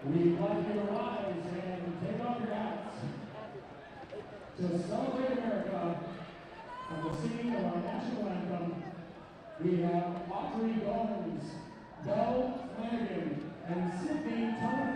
We'd like you to rise and take off your hats to celebrate America on the singing of our national anthem. We have Audrey Gomes, Belle Flanagan, and Sydney Toman.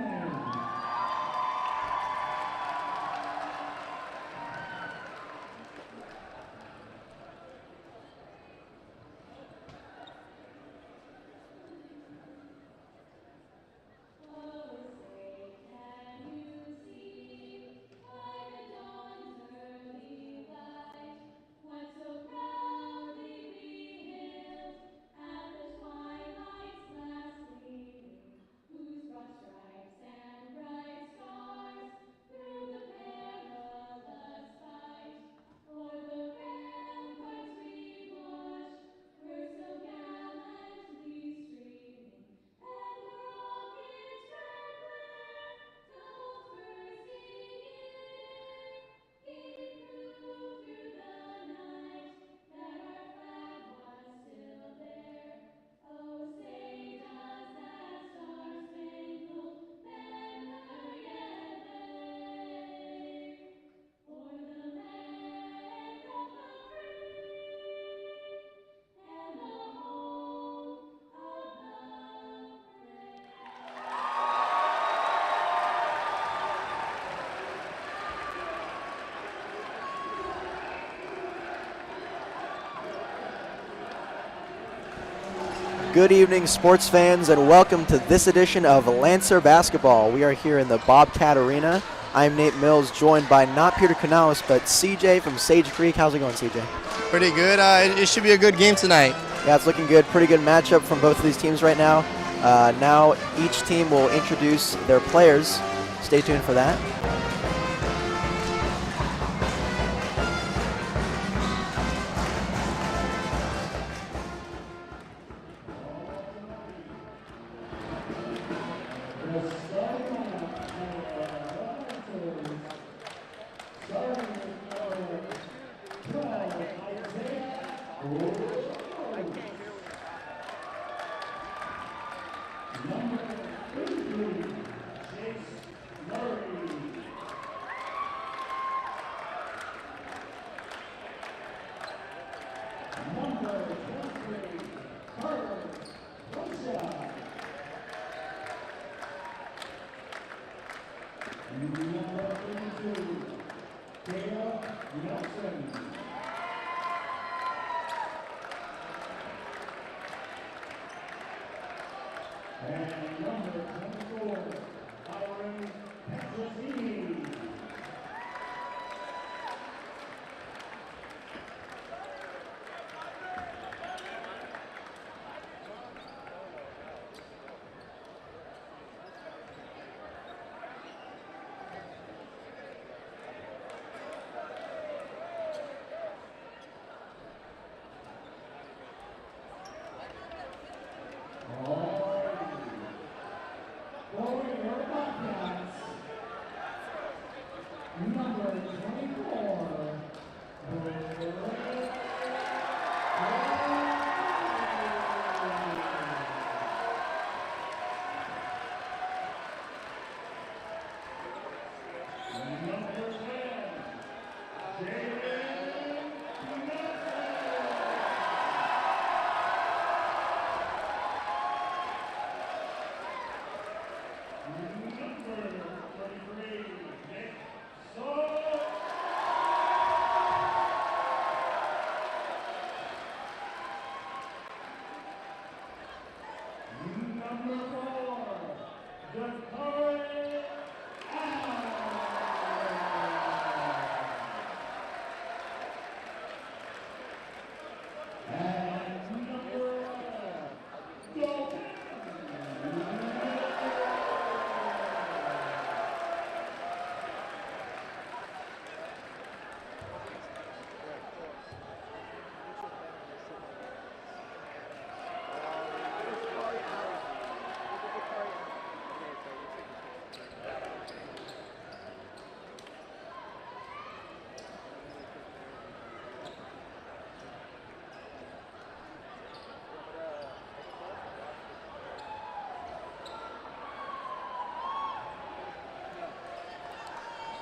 Good evening, sports fans, and welcome to this edition of Lancer Basketball. We are here in the Bobcat Arena. I'm Nate Mills, joined by not Peter Canales, but CJ from Sage Creek. How's it going, CJ? Pretty good. It should be a good game tonight. Yeah, it's looking good. Pretty good matchup from both of these teams right now. Now each team will introduce their players. Stay tuned for that.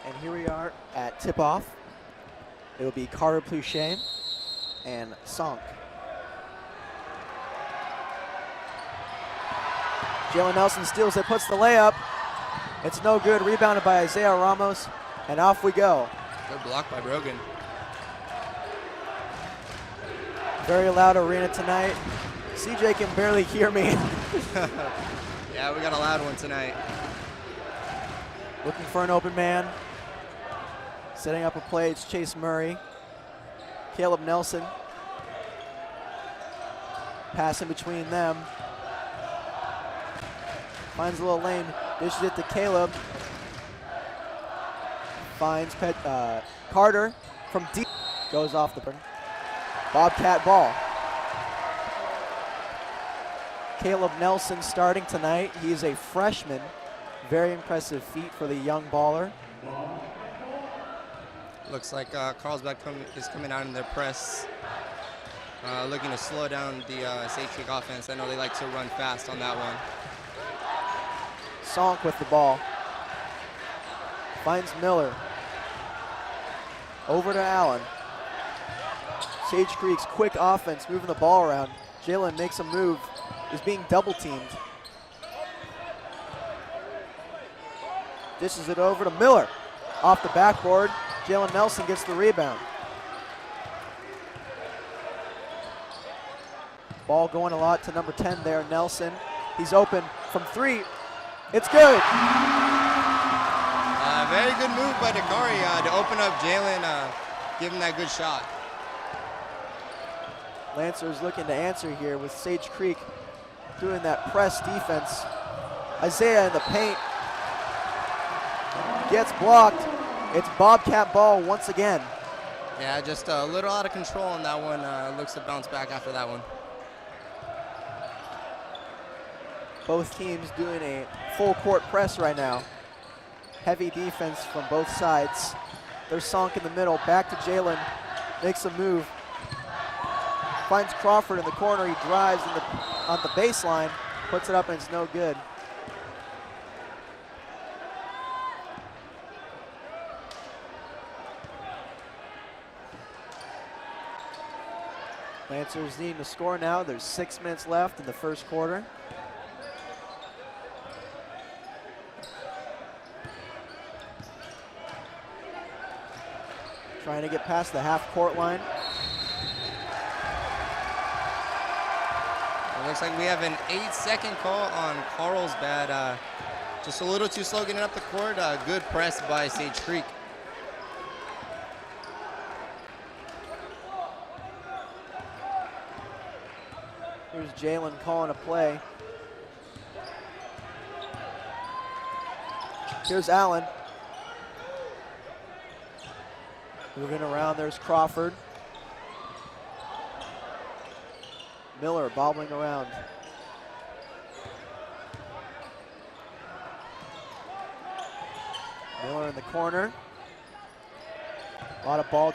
And here we are at tip-off. It will be Carter Pluchet and Sonk. Jalen Nelson steals it, puts the layup. It's no good, rebounded by Isaiah Ramos, and off we go. Good block by Brogan. Very loud arena tonight. CJ can barely hear me. Yeah, we got a loud one tonight. Looking for an open man. Setting up a play, it's Chase Murray. Caleb Nelson. Pass in between them. Finds a little lane, dishes it to Caleb. Finds Carter from deep. Goes off the burn. Bobcat ball. Caleb Nelson starting tonight. He is a freshman. Very impressive feat for the young baller. Looks like Carlsbad is coming out in their press, looking to slow down the SCHS offense. I know they like to run fast on that one. Sonk with the ball. Finds Miller. Over to Allen. Sage Creek's quick offense, moving the ball around. Jalen makes a move, is being double teamed. Dishes it over to Miller. Off the backboard, Jalen Nelson gets the rebound. Ball going a lot to number 10 there, Nelson. He's open from three. It's good. Very good move by Dakari to open up Jalen, give him that good shot. Lancers looking to answer here with Sage Creek doing that press defense. Isaiah in the paint. Gets blocked. It's Bobcat ball once again. Yeah, just a little out of control on that one. Looks to bounce back after that one. Both teams doing a full court press right now. Heavy defense from both sides. They're sunk in the middle. Back to Jalen. Makes a move. Finds Crawford in the corner. He drives on the baseline. Puts it up and it's no good. Lancers needing to score now. There's 6 minutes left in the first quarter. Trying to get past the half-court line. It looks like we have an 8-second call on Carlsbad. Just a little too slow getting up the court. Good press by Sage Creek. Here's Jalen calling a play. Here's Allen. Moving around, there's Crawford. Miller bobbling around. Miller in the corner. A lot of ball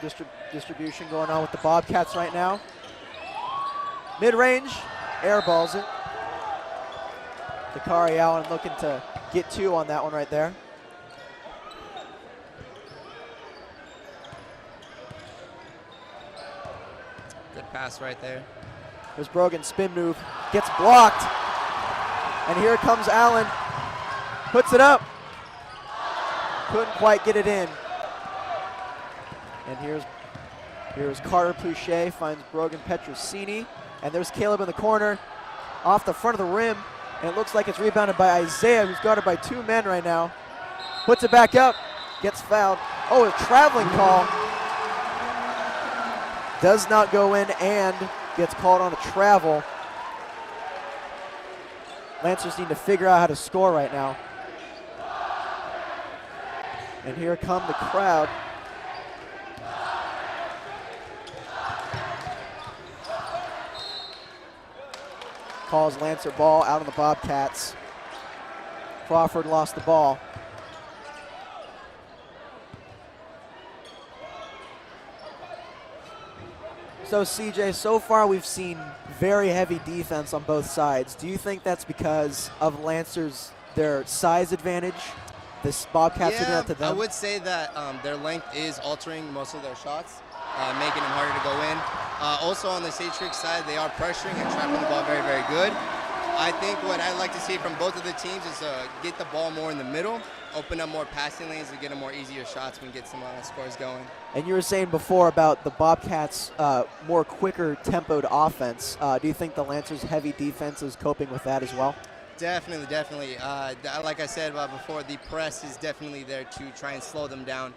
distribution going on with the Bobcats right now. Mid-range, air balls it. Dakari Allen looking to get two on that one right there. Good pass right there. There's Brogan, spin move, gets blocked. And here comes Allen, puts it up. Couldn't quite get it in. And here's Carter Pluchet, finds Brogan Petrosini. And there's Caleb in the corner, off the front of the rim. And it looks like it's rebounded by Isaiah, who's guarded by two men right now. Puts it back up, gets fouled. Oh, a traveling call. Does not go in and gets called on a travel. Lancers need to figure out how to score right now. And here come the crowd. Calls Lancer ball out on the Bobcats. Crawford lost the ball. So CJ, so far we've seen very heavy defense on both sides. Do you think that's because of Lancers, their size advantage? this Bobcats are doing that to them? I would say that their length is altering most of their shots, making them harder to go in. Also on the CHS side, they are pressuring and trapping the ball very, very good. I think what I'd like to see from both of the teams is get the ball more in the middle, open up more passing lanes to get them more easier shots and get some scores going. And you were saying before about the Bobcats' more quicker tempoed offense. Do you think the Lancers' heavy defense is coping with that as well? Definitely, definitely. Like I said before, the press is definitely there to try and slow them down.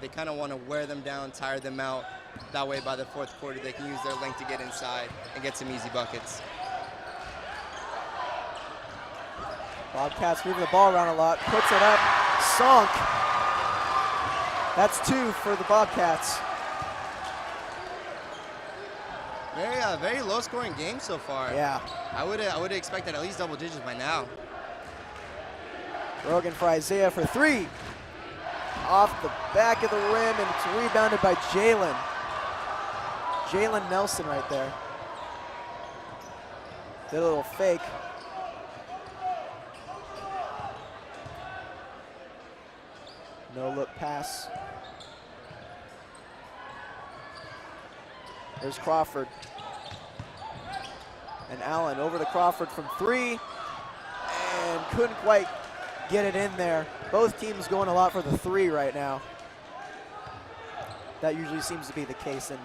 They kind of want to wear them down, tire them out. That way, by the fourth quarter, they can use their length to get inside and get some easy buckets. Bobcats moving the ball around a lot, puts it up, sunk. That's 2 for the Bobcats. Very low-scoring game so far. Yeah. I would have expected at least double digits by now. Brogan for Isaiah for 3. Off the back of the rim, and it's rebounded by Jalen. Jalen Nelson right there. Did a little fake. No look pass. There's Crawford. And Allen over to Crawford from 3. And couldn't quite get it in there. Both teams going a lot for the 3 right now. That usually seems to be the case in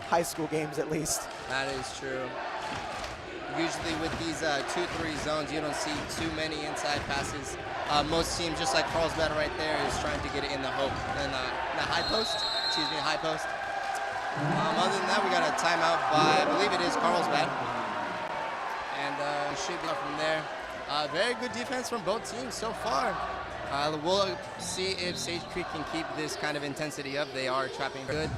high school games at least. That is true. Usually with these 2-3 zones, you don't see too many inside passes. Most teams, just like Carlsbad right there, is trying to get it in the high post. High post. Other than that, we got a timeout by, I believe it is Carlsbad. And we should go from there. Very good defense from both teams so far. We'll see if Sage Creek can keep this kind of intensity up. They are trapping good.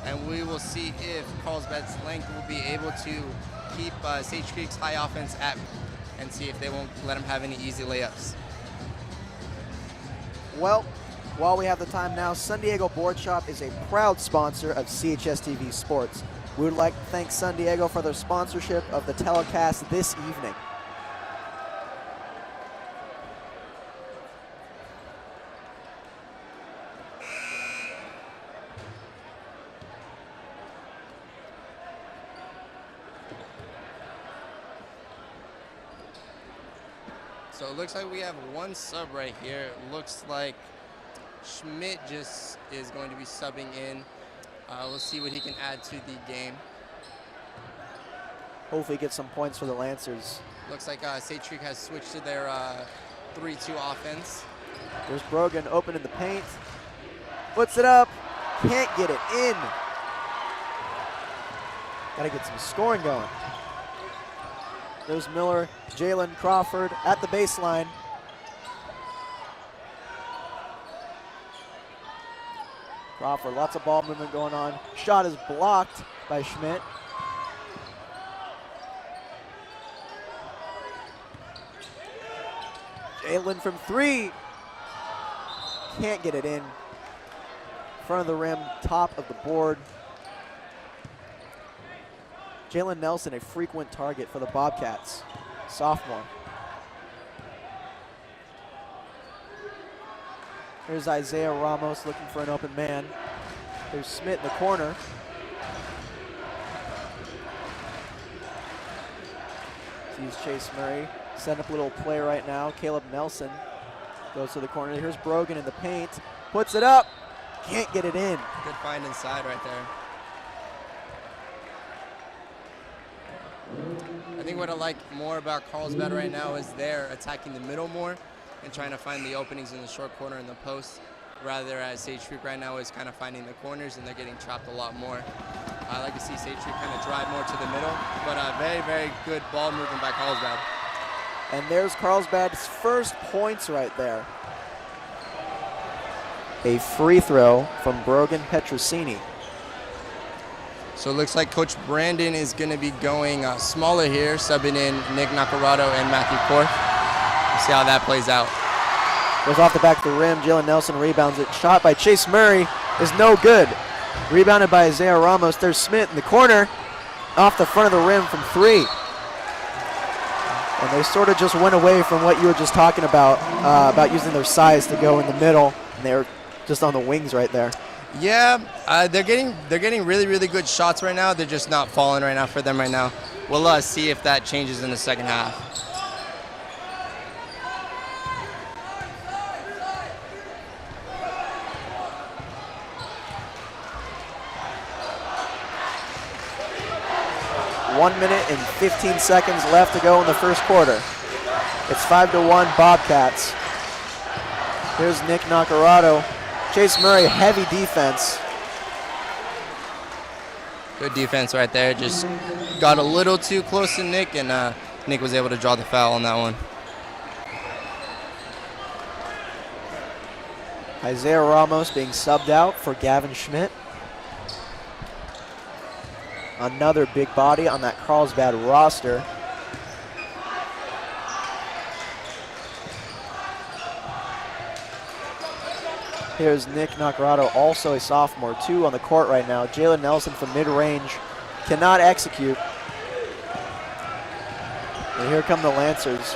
And we will see if Carlsbad's length will be able to keep Sage Creek's high offense at and see if they won't let them have any easy layups. Well, while we have the time now, San Diego Board Shop is a proud sponsor of CHSTV Sports. We would like to thank San Diego for their sponsorship of the telecast this evening. So it looks like we have one sub right here. It looks like Schmidt just is going to be subbing in. We'll see what he can add to the game. Hopefully get some points for the Lancers. Looks like Sage Creek has switched to their 3-2 offense. There's Brogan open in the paint. Puts it up. Can't get it in. Got to get some scoring going. There's Miller, Jalen Crawford at the baseline. Crawford, lots of ball movement going on. Shot is blocked by Schmidt. Jalen from 3. Can't get it in. Front of the rim, top of the board. Jalen Nelson, a frequent target for the Bobcats, sophomore. Here's Isaiah Ramos looking for an open man. There's Smith in the corner. Sees Chase Murray. Setting up a little play right now. Caleb Nelson goes to the corner. Here's Brogan in the paint. Puts it up. Can't get it in. Good find inside right there. I think what I like more about Carlsbad right now is they're attacking the middle more and trying to find the openings in the short corner and the post, rather as Sage Creek right now is kind of finding the corners and they're getting trapped a lot more. I like to see Sage Creek kind of drive more to the middle, but very, very good ball movement by Carlsbad. And there's Carlsbad's first points right there. A free throw from Brogan Petrosini. So it looks like Coach Brandon is going to be going smaller here, subbing in Nick Nacarado and Matthew Korth. We'll see how that plays out. Goes off the back of the rim. Jalen Nelson rebounds it. Shot by Chase Murray is no good. Rebounded by Isaiah Ramos. There's Smith in the corner. Off the front of the rim from 3. And They sort of just went away from what you were just talking about using their size to go in the middle, and they were just on the wings right there. Yeah, they're getting really, really good shots right now. They're just not falling right now for them right now. We'll see if that changes in the second half. One minute and 15 seconds left to go in the first quarter. It's 5-1 Bobcats. Here's Nick Nacarado. Chase Murray, heavy defense. Good defense right there. Just got a little too close to Nick, and Nick was able to draw the foul on that one. Isaiah Ramos being subbed out for Gavin Schmidt. Another big body on that Carlsbad roster. Here's Nick Nacarado, also a sophomore, 2 on the court right now. Jalen Nelson from mid-range cannot execute. And here come the Lancers,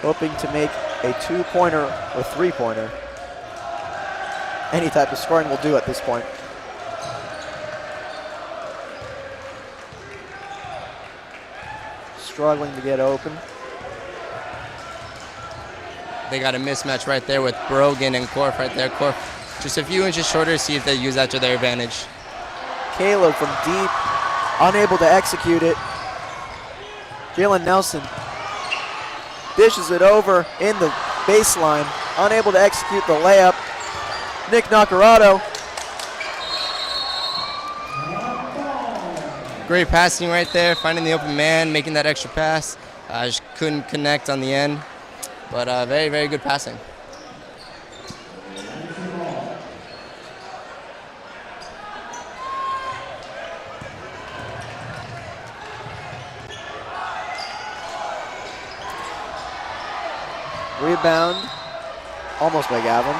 hoping to make a 2-pointer or 3-pointer. Any type of scoring will do at this point. Struggling to get open. They got a mismatch right there with Brogan and Korf right there. Korf just a few inches shorter, see if they use that to their advantage. Caleb from deep, unable to execute it. Jalen Nelson dishes it over in the baseline, unable to execute the layup. Nick Nacarado. Great passing right there, finding the open man, making that extra pass. Just couldn't connect on the end, but very, very good passing. Rebound, almost by Gavin.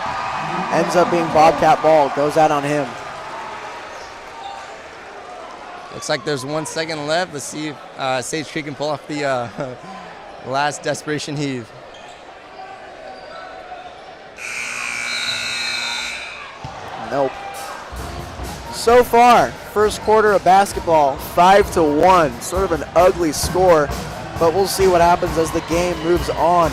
Ends up being Bobcat ball, goes out on him. Looks like there's 1 second left. Let's see if Sage Creek can pull off the last desperation heave. Nope. So far, first quarter of basketball, 5-1. Sort of an ugly score, but we'll see what happens as the game moves on.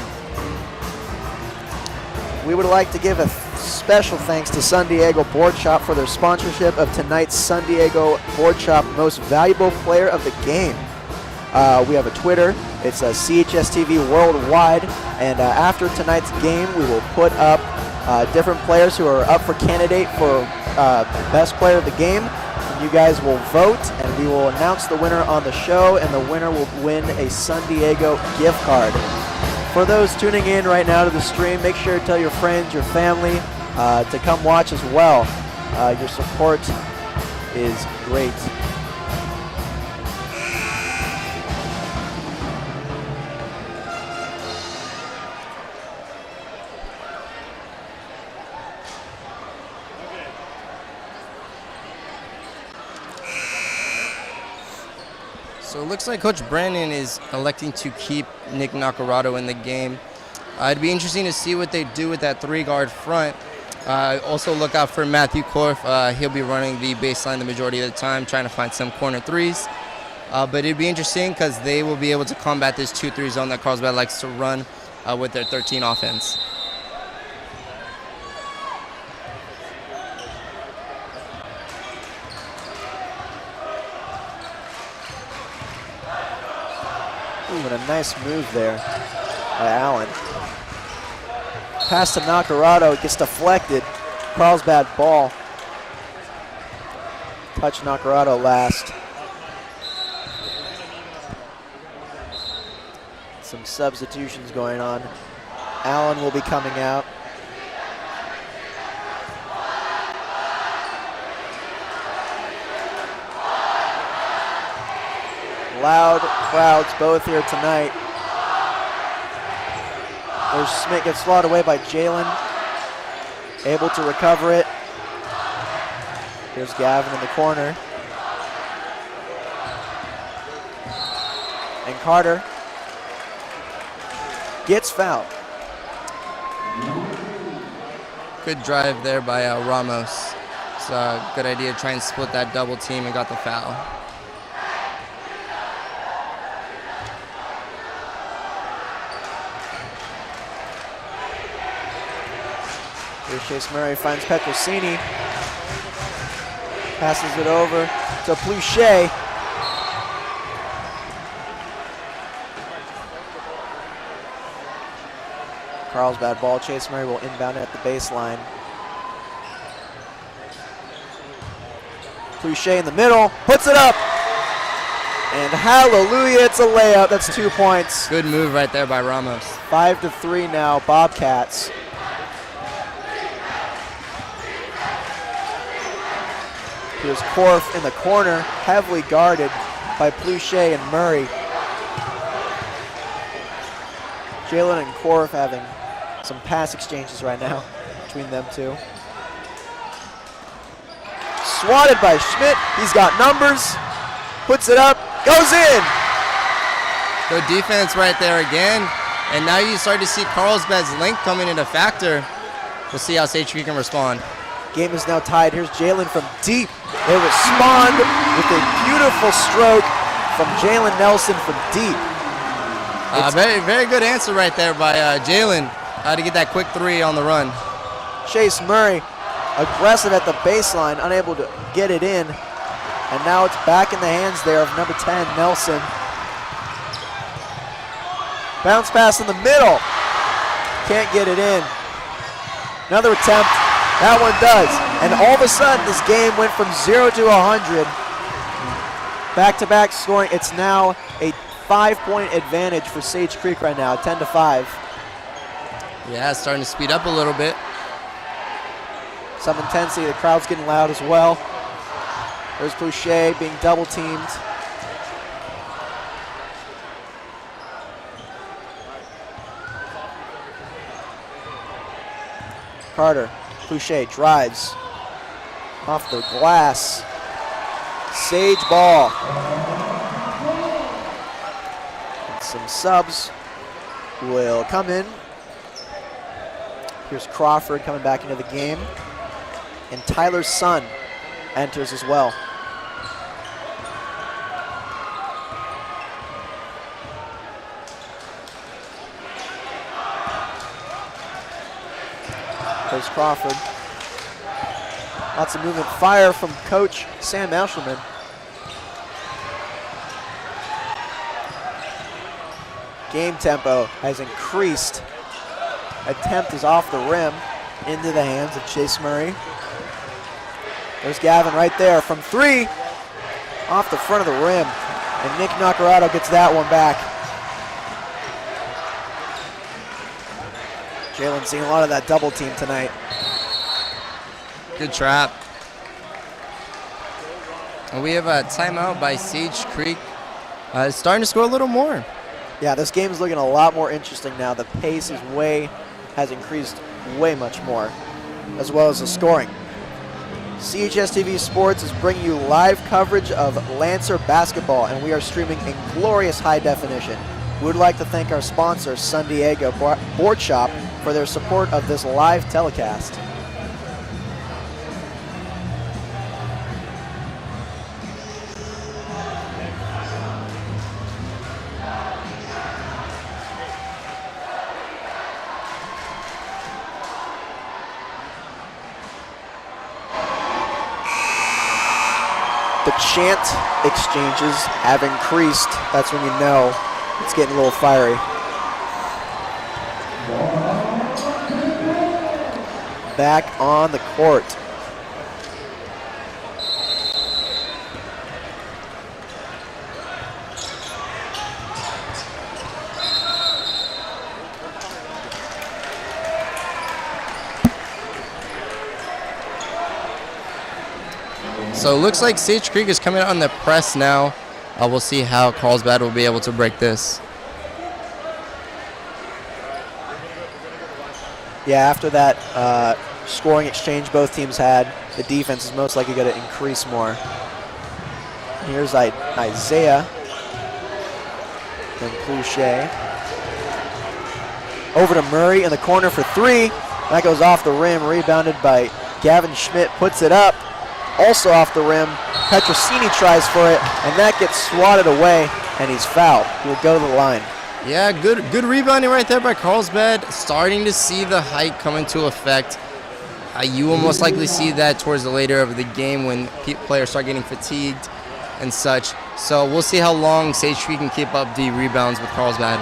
We would like to give a special thanks to San Diego Board Shop for their sponsorship of tonight's San Diego Board Shop Most Valuable Player of the Game. We have a Twitter. It's a CHSTV Worldwide. And after tonight's game, we will put up different players who are up for candidate for best player of the game. And you guys will vote, and we will announce the winner on the show, and the winner will win a San Diego gift card. For those tuning in right now to the stream, make sure to tell your friends, your family to come watch as well. Your support is great. So it looks like Coach Brandon is electing to keep Nick Nacarado in the game. It'd be interesting to see what they do with that 3-guard front. Also look out for Matthew Korf. He'll be running the baseline the majority of the time, trying to find some corner threes. But it'd be interesting because they will be able to combat this 2-3 zone that Carlsbad likes to run with their 13 offense. Ooh, and a nice move there by Allen. Pass to Nacarado, gets deflected. Carlsbad ball. Touch Nacarado last. Some substitutions going on. Allen will be coming out. Loud crowds both here tonight. There's Smith, gets swatted away by Jalen. Able to recover it. Here's Gavin in the corner. And Carter. gets fouled. Good drive there by Ramos. It's a good idea to try and split that double team and got the foul. Here's Chase Murray, finds Petrosini. Passes it over to Pluchet. Carlsbad ball. Chase Murray will inbound it at the baseline. Pluchet in the middle, puts it up. And hallelujah, it's a layup. That's 2 points. Good move right there by Ramos. 5-3 now, Bobcats. Here's Korf in the corner, heavily guarded by Pluchet and Murray. Jalen and Korf having some pass exchanges right now between them two. Swatted by Schmidt. He's got numbers. Puts it up. Goes in. Good defense right there again. And now you start to see Carlsbad's length coming into factor. We'll see how CHS can respond. Game is now tied. Here's Jalen from deep. They respond with a beautiful stroke from Jalen Nelson from deep. Very, very good answer right there by Jalen to get that quick three on the run. Chase Murray, aggressive at the baseline, unable to get it in. And now it's back in the hands there of number 10, Nelson. Bounce pass in the middle. Can't get it in. Another attempt. That one does. And all of a sudden, this game went from 0 to 100. Back-to-back scoring. It's now a 5-point advantage for Sage Creek right now, 10-5. Yeah, it's starting to speed up a little bit. Some intensity. The crowd's getting loud as well. There's Pluchet being double-teamed. Carter, Pluchet drives off the glass. Sage ball. And some subs will come in. Here's Crawford coming back into the game. And Tyler's son enters as well. There's Crawford. Lots of movement. Fire from Coach Sam Eshelman. Game tempo has increased. Attempt is off the rim into the hands of Chase Murray. There's Gavin right there from three, off the front of the rim. And Nick Nacarado gets that one back. Jalen seeing a lot of that double team tonight. Good trap. And we have a timeout by Sage Creek. It's starting to score a little more. Yeah, this game is looking a lot more interesting now. The pace has increased way much more, as well as the scoring. CHSTV Sports is bringing you live coverage of Lancer basketball, and we are streaming in glorious high definition. We would like to thank our sponsor, San Diego Board Shop, for their support of this live telecast. The chant exchanges have increased. That's when you know it's getting a little fiery. Back on the court. So it looks like Sage Creek is coming out on the press now. We'll see how Carlsbad will be able to break this. Yeah, after that scoring exchange both teams had, the defense is most likely going to increase more. Here's Isaiah and Pluchet. Over to Murray in the corner for three. That goes off the rim, rebounded by Gavin Schmidt, puts it up. Also off the rim, Petrosini tries for it, and that gets swatted away, and he's fouled. He'll go to the line. Yeah, good rebounding right there by Carlsbad. Starting to see the height come into effect. You will most likely see that towards the later of the game when players start getting fatigued and such. So we'll see how long Sage Creek can keep up the rebounds with Carlsbad.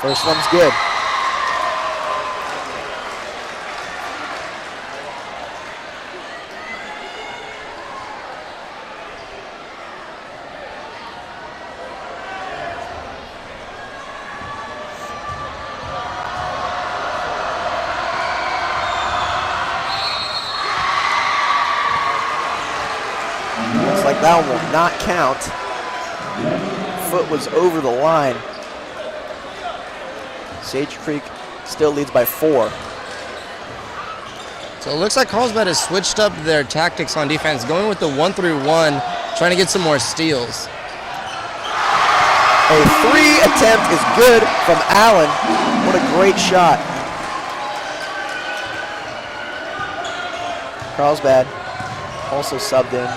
First one's good. Looks like that one will not count. Foot was over the line. Sage Creek still leads by 4. So it looks like Carlsbad has switched up their tactics on defense, going with the 1-3-1, trying to get some more steals. A 3 attempt is good from Allen. What a great shot. Carlsbad also subbed in.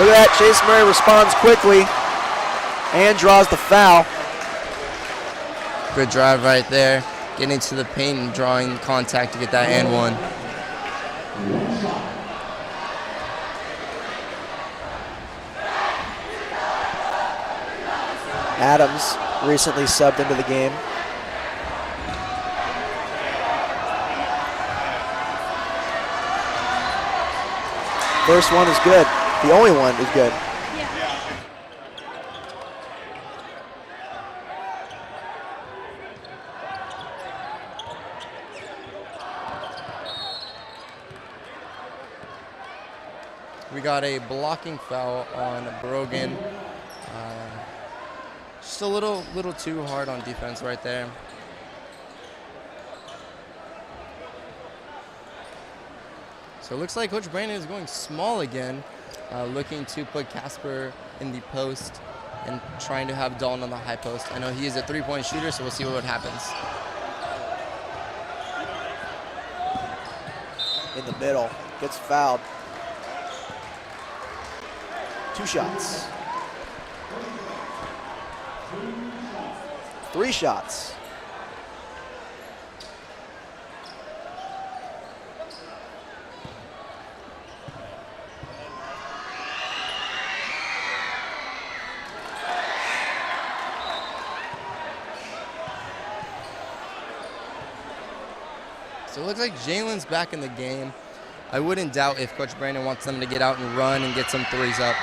Look at that, Chase Murray responds quickly and draws the foul. Good drive right there, getting to the paint and drawing contact to get that and one. Adams recently subbed into the game. First one is good. The only one is good. We got a blocking foul on Brogan. Just a little too hard on defense right there. So it looks like Coach Brandon is going small again, looking to put Casper in the post and trying to have Dalton on the high post. I know he is a three-point shooter, so we'll see what happens. In the middle, gets fouled. 2 shots. 3 shots. So it looks like Jalen's back in the game. I wouldn't doubt if Coach Brandon wants them to get out and run and get some threes up.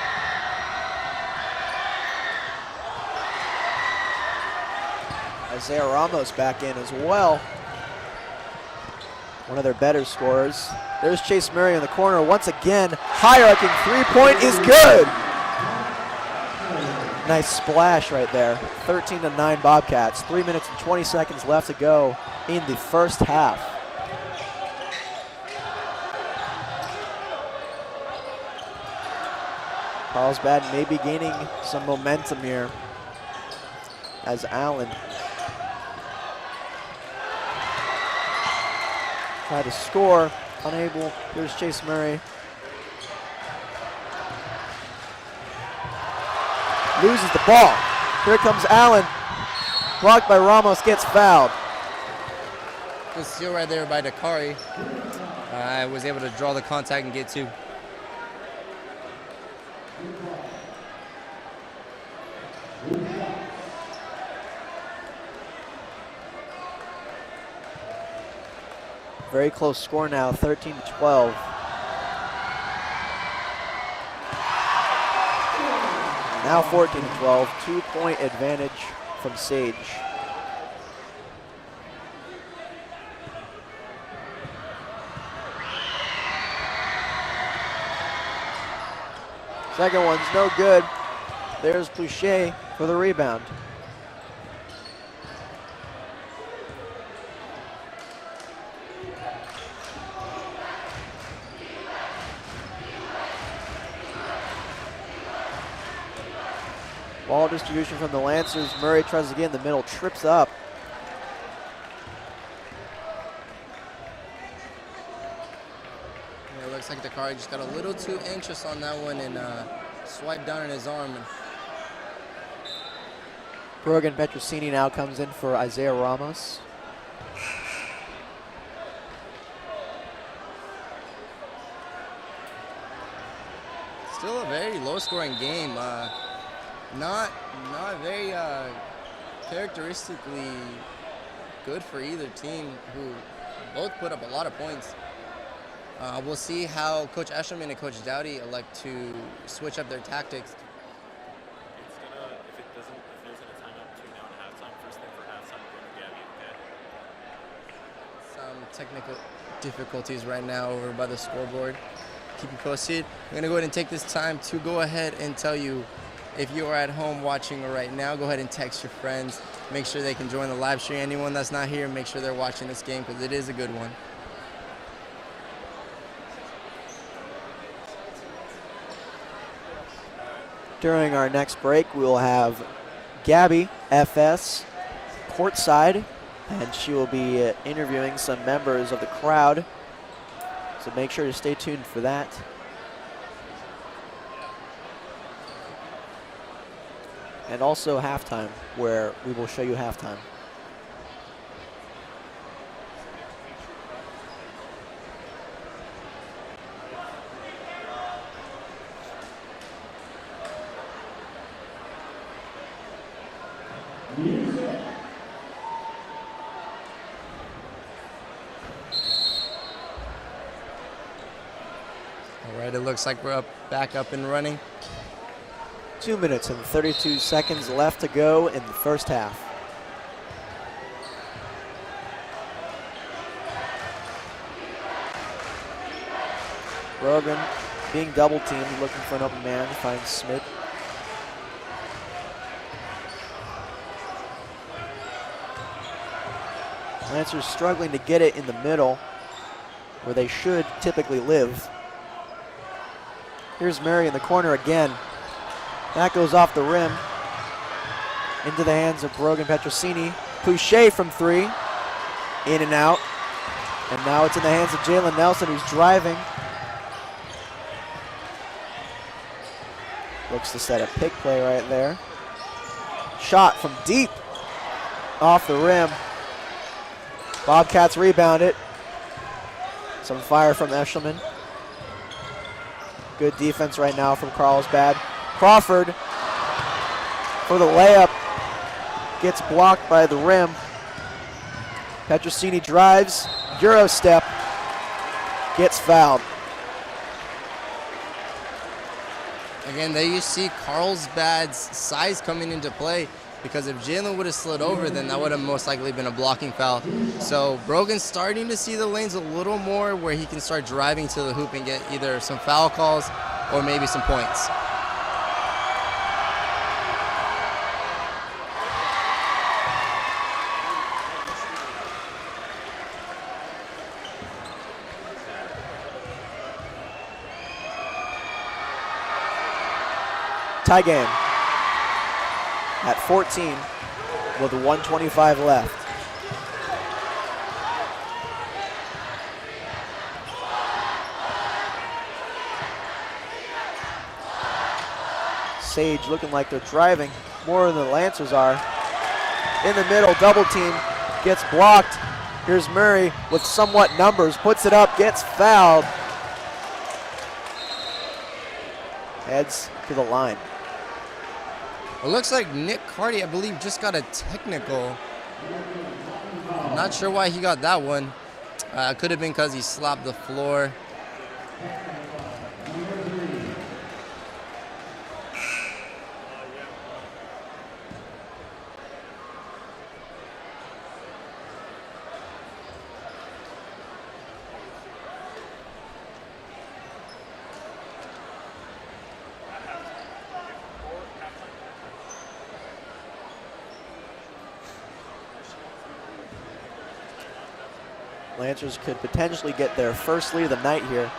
Isaiah Ramos back in as well. One of their better scorers. There's Chase Murray in the corner once again. High-arcing three-point is good. Nice splash right there. 13-9 Bobcats. 3 minutes and 20 seconds left to go in the first half. Carlsbad may be gaining some momentum here as Allen tried to score, unable. Here's Chase Murray. Loses the ball. Here comes Allen. Blocked by Ramos, gets fouled. Good steal right there by Dakari. Was able to draw the contact and get 2. Very close score now, 13-12. Now 14-12, 2-point advantage from Sage. Second one's no good. There's Boucher for the rebound. Ball distribution from the Lancers. Murray tries to get in the middle, trips up. Yeah, it looks like the car just got a little too anxious on that one and swiped down in his arm. Brogan Petrosini now comes in for Isaiah Ramos. Still a very low-scoring game. Not very characteristically good for either team, who both put up a lot of points. We'll see how Coach Eshelman and Coach Dowdy elect to switch up their tactics. It's gonna, if there's a timeout between now and halftime, first thing for halftime, we're going to Gabby, okay? Some technical difficulties right now over by the scoreboard. Keep you posted. I'm going to go ahead and take this time to go ahead and tell you, if you are at home watching right now, go ahead and text your friends. Make sure they can join the live stream. Anyone that's not here, make sure they're watching this game because it is a good one. During our next break, we will have Gabby, FS, courtside, and she will be interviewing some members of the crowd. So make sure to stay tuned for that. And also halftime, where we will show you halftime. All right, it looks like we're back up and running. 2 minutes and 32 seconds left to go in the first half. Brogan being double teamed, looking for an open man, finds Smith. Lancers struggling to get it in the middle, where they should typically live. Here's Murray in the corner again. That goes off the rim. Into the hands of Brogan Petrosini. Pouchet from three. In and out. And now it's in the hands of Jalen Nelson, who's driving. Looks to set a pick play right there. Shot from deep. Off the rim. Bobcats rebound it. Some fire from Eshelman. Good defense right now from Carlsbad. Crawford for the layup. Gets blocked by the rim. Petrosini drives. Euro step. Gets fouled. Again, there you see Carlsbad's size coming into play, because if Jalen would have slid over, then that would have most likely been a blocking foul. So Brogan's starting to see the lanes a little more, where he can start driving to the hoop and get either some foul calls or maybe some points. Tie game at 14 with 1:25 left. Sage looking like they're driving more than the Lancers are. In the middle, double team, gets blocked. Here's Murray with somewhat numbers, puts it up, gets fouled. Heads to the line. It looks like Nick Carty, I believe, just got a technical. I'm not sure why he got that one. Could have been because he slapped the floor. Lancers could potentially get their first lead of the night here.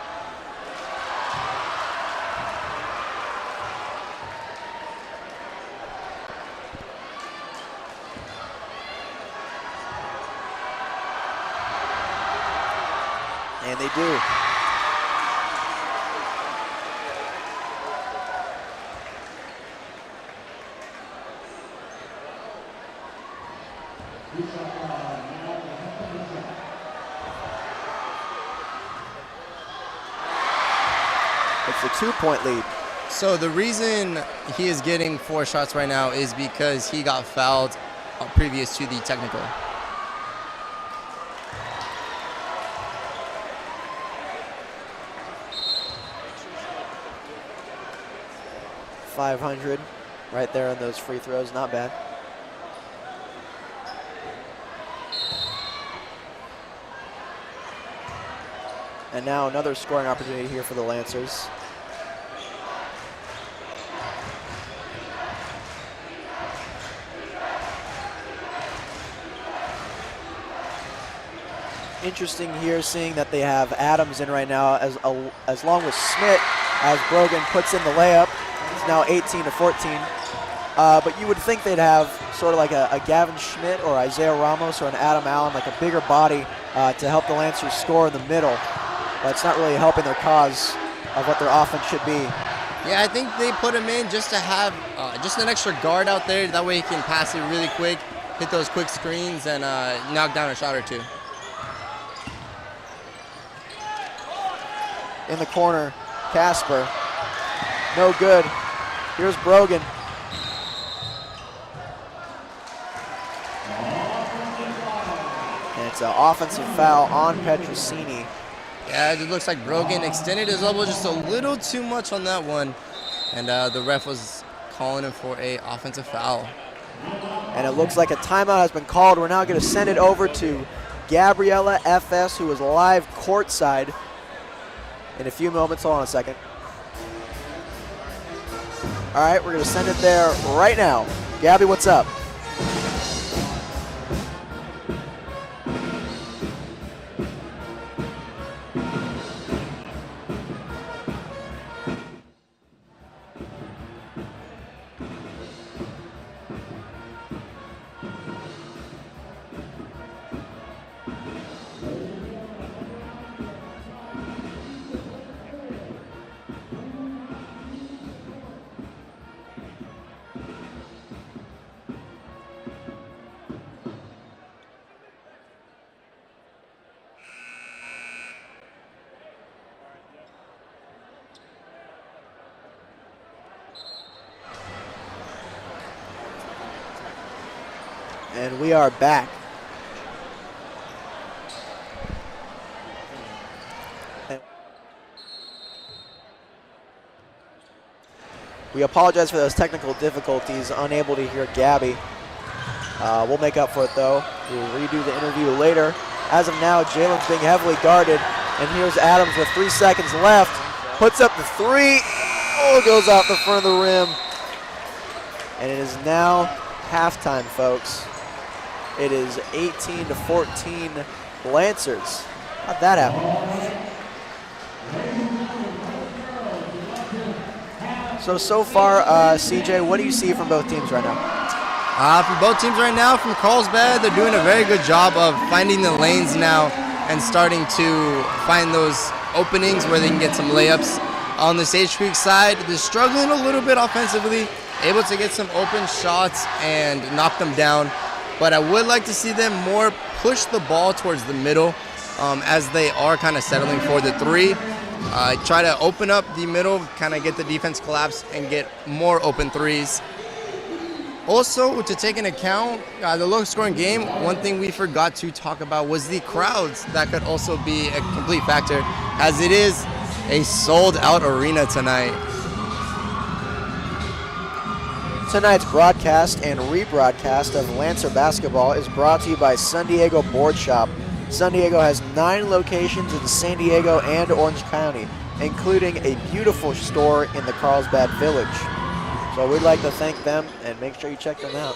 And they do. It's a 2-point lead. So the reason he is getting 4 shots right now is because he got fouled previous to the technical. .500 right there on those free throws, not bad. And now another scoring opportunity here for the Lancers. Interesting here seeing that they have Adams in right now as long with Schmidt as Brogan puts in the layup. It's now 18-14. But you would think they'd have sort of like a Gavin Schmidt or Isaiah Ramos or an Adam Allen, like a bigger body to help the Lancers score in the middle. But it's not really helping their cause of what their offense should be. Yeah, I think they put him in just to have just an extra guard out there. That way he can pass it really quick, hit those quick screens, and knock down a shot or two. In the corner, Casper. No good. Here's Brogan. And it's an offensive foul on Petrosini. Yeah, it looks like Brogan extended his elbow just a little too much on that one. And the ref was calling him for an offensive foul. And it looks like a timeout has been called. We're now going to send it over to Gabriella FS, who is live courtside in a few moments. Hold on a second. All right, we're going to send it there right now. Gabby, what's up? And we are back. We apologize for those technical difficulties, unable to hear Gabby. We'll make up for it though. We'll redo the interview later. As of now, Jalen's being heavily guarded. And here's Adams with 3 seconds left. Puts up the three. Oh, goes off the front of the rim. And it is now halftime, folks. It is 18-14 Lancers. How'd that happen? So far, CJ, what do you see from both teams right now? From both teams right now, from Carlsbad, they're doing a very good job of finding the lanes now and starting to find those openings where they can get some layups. On the Sage Creek side, they're struggling a little bit offensively, able to get some open shots and knock them down. But I would like to see them more push the ball towards the middle as they are kind of settling for the three. Try to open up the middle, kind of get the defense collapse and get more open threes. Also, to take into account the low-scoring game, one thing we forgot to talk about was the crowds. That could also be a complete factor, as it is a sold-out arena tonight. Tonight's broadcast and rebroadcast of Lancer basketball is brought to you by San Diego Board Shop. San Diego has 9 locations in San Diego and Orange County, including a beautiful store in the Carlsbad Village. So we'd like to thank them and make sure you check them out.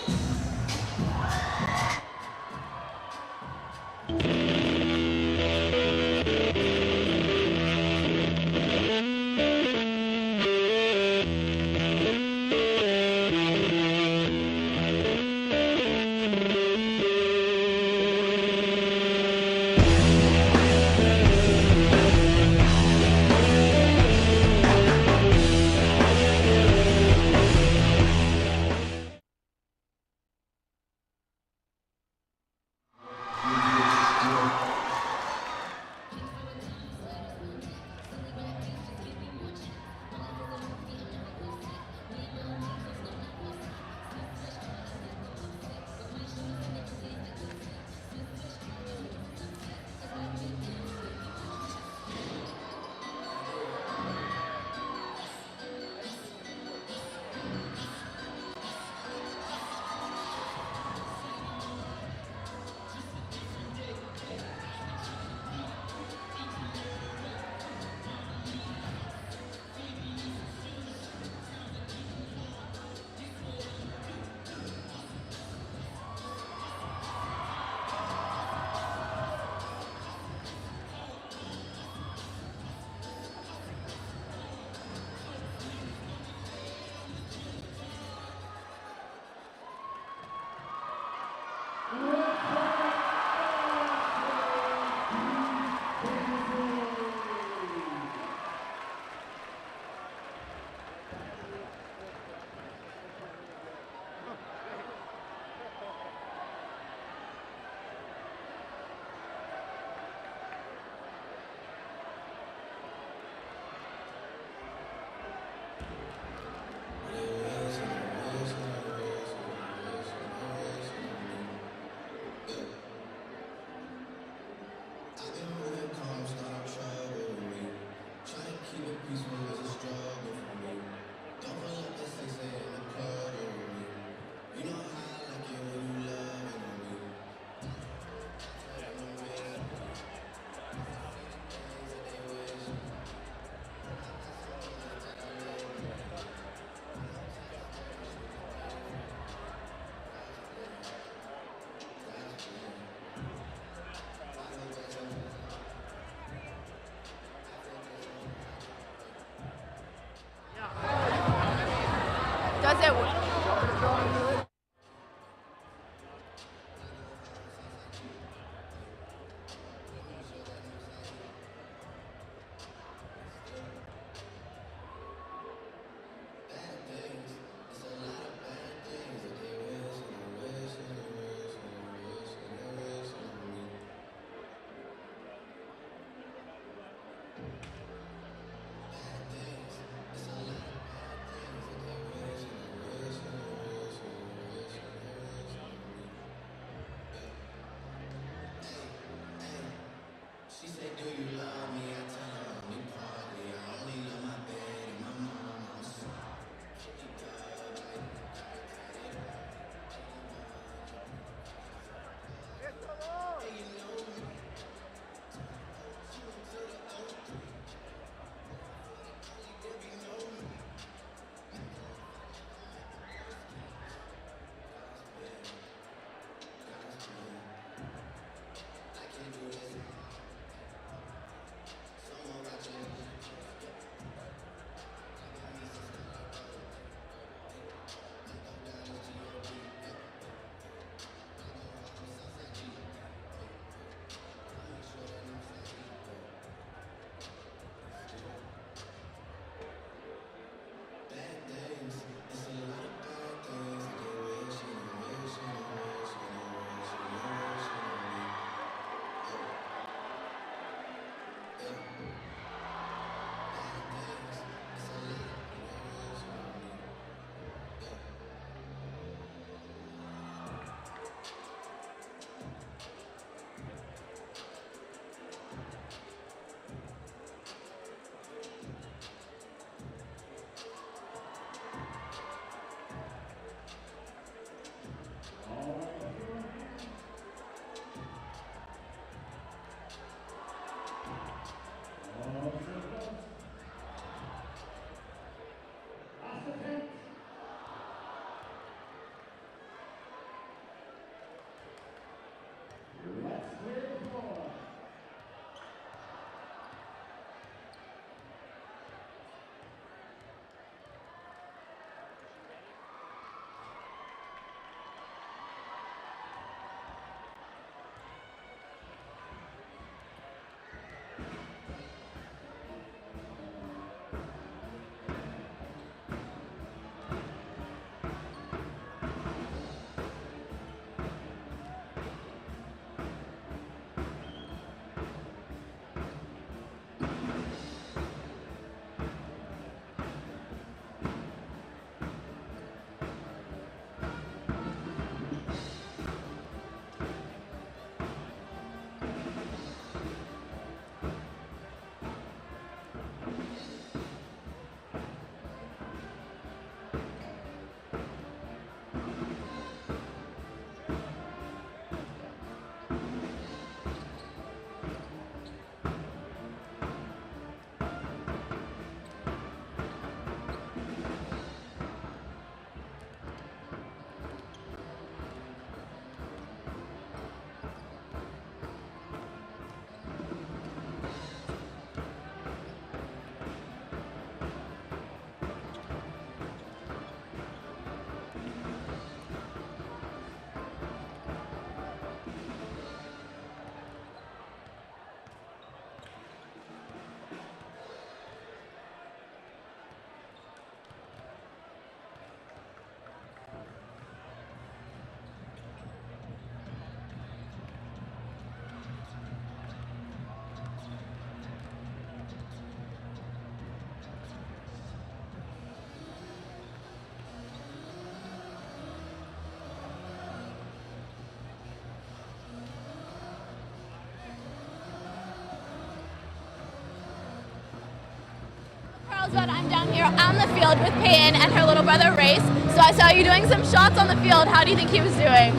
Carlsbad. I'm down here on the field with Peyton and her little brother Race. So I saw you doing some shots on the field. How do you think he was doing?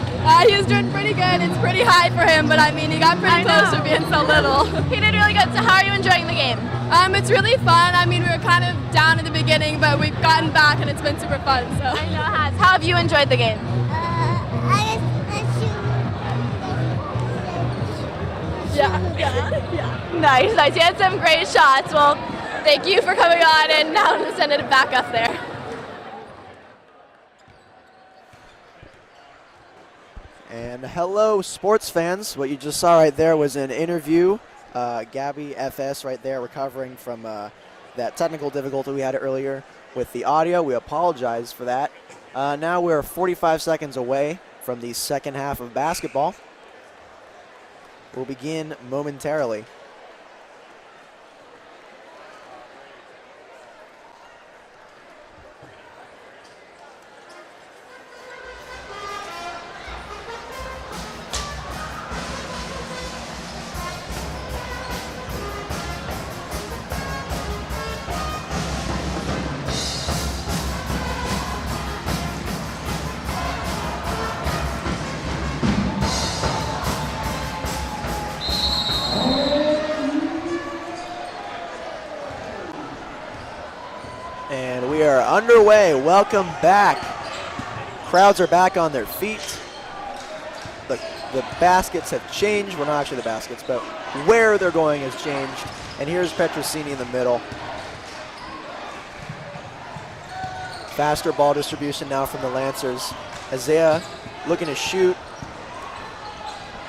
He was doing pretty good. It's pretty high for him, but I mean, he got pretty close for being so little. He did really good. So how are you enjoying the game? It's really fun. I mean, we were kind of down in the beginning, but we've gotten back and it's been super fun. So I know it has. How have you enjoyed the game? yeah. Nice. You had some great shots. Well, thank you for coming on, and now I'm going to send it back up there. And hello, sports fans. What you just saw right there was an interview. Gabby FS right there recovering from that technical difficulty we had earlier with the audio. We apologize for that. Now we're 45 seconds away from the second half of basketball. We'll begin momentarily. And we are underway. Welcome back. Crowds are back on their feet. The baskets have changed. Well, not actually the baskets, but where they're going has changed. And here's Petrosini in the middle. Faster ball distribution now from the Lancers. Isaiah looking to shoot.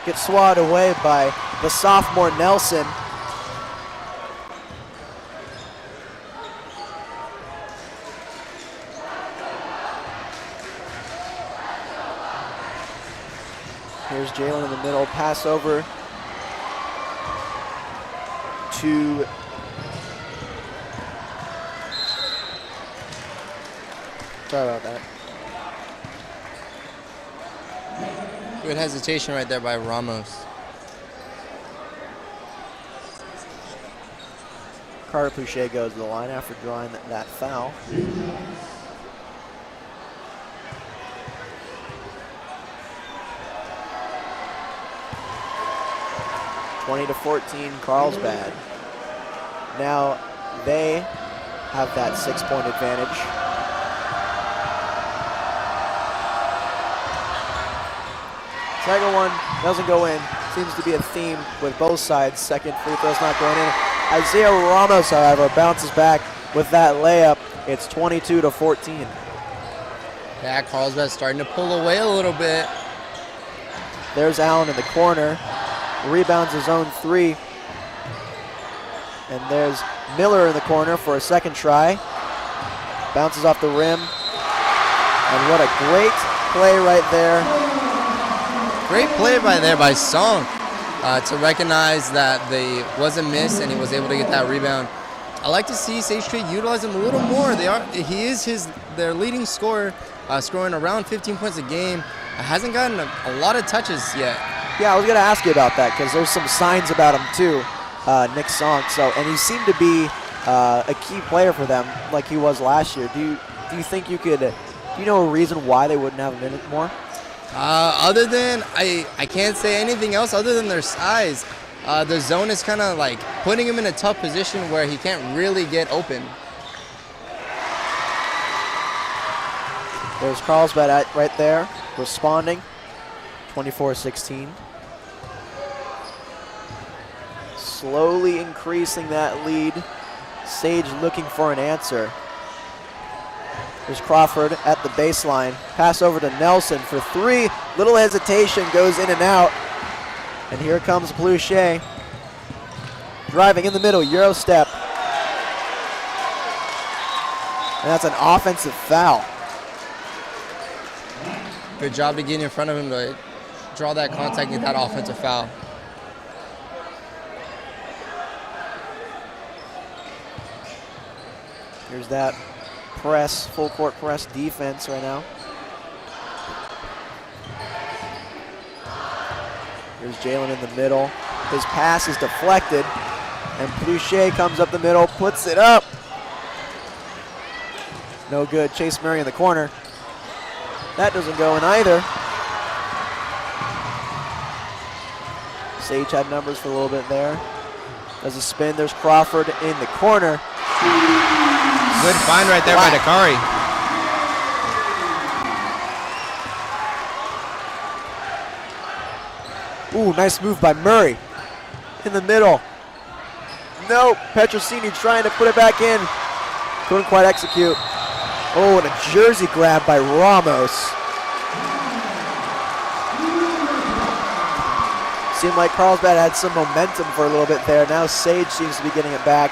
Gets swatted away by the sophomore Nelson. Here's Jalen in the middle, pass over to sorry about that. Good hesitation right there by Ramos. Carter Pouchet goes to the line after drawing that foul. (20-14) Carlsbad. Now they have that 6-point advantage. Second one doesn't go in. Seems to be a theme with both sides. Second free throw's not going in. Isaiah Ramos, however, bounces back with that layup. It's 22-14. Yeah, Carlsbad's starting to pull away a little bit. There's Allen in the corner. Rebounds his own three. And there's Miller in the corner for a second try. Bounces off the rim. And what a great play right there. Great play by Song to recognize that they was a miss and he was able to get that rebound. I like to see Sage Street utilize him a little more. He is their leading scorer, scoring around 15 points a game. Hasn't gotten a lot of touches yet. Yeah, I was going to ask you about that because there's some signs about him too, Nick Song. And he seemed to be a key player for them like he was last year. Do you think do you know a reason why they wouldn't have him in it more? Other than, I can't say anything else other than their size. The zone is kind of like putting him in a tough position where he can't really get open. There's Carlsbad right there, responding, 24-16. Slowly increasing that lead. Sage looking for an answer. There's Crawford at the baseline. Pass over to Nelson for three. Little hesitation, goes in and out. And here comes Pouchet. Driving in the middle, Euro step. And that's an offensive foul. Good job to get in front of him to draw that contact and get that offensive foul. Here's that press, full court press defense right now. Here's Jalen in the middle. His pass is deflected, and Pouchet comes up the middle, puts it up. No good. Chase Murray in the corner. That doesn't go in either. Sage had numbers for a little bit there. Does a spin. There's Crawford in the corner. Good find right there by Dakari. Ooh, nice move by Murray. In the middle. Nope, Petrosini trying to put it back in. Couldn't quite execute. Oh, and a jersey grab by Ramos. Seemed like Carlsbad had some momentum for a little bit there. Now Sage seems to be getting it back.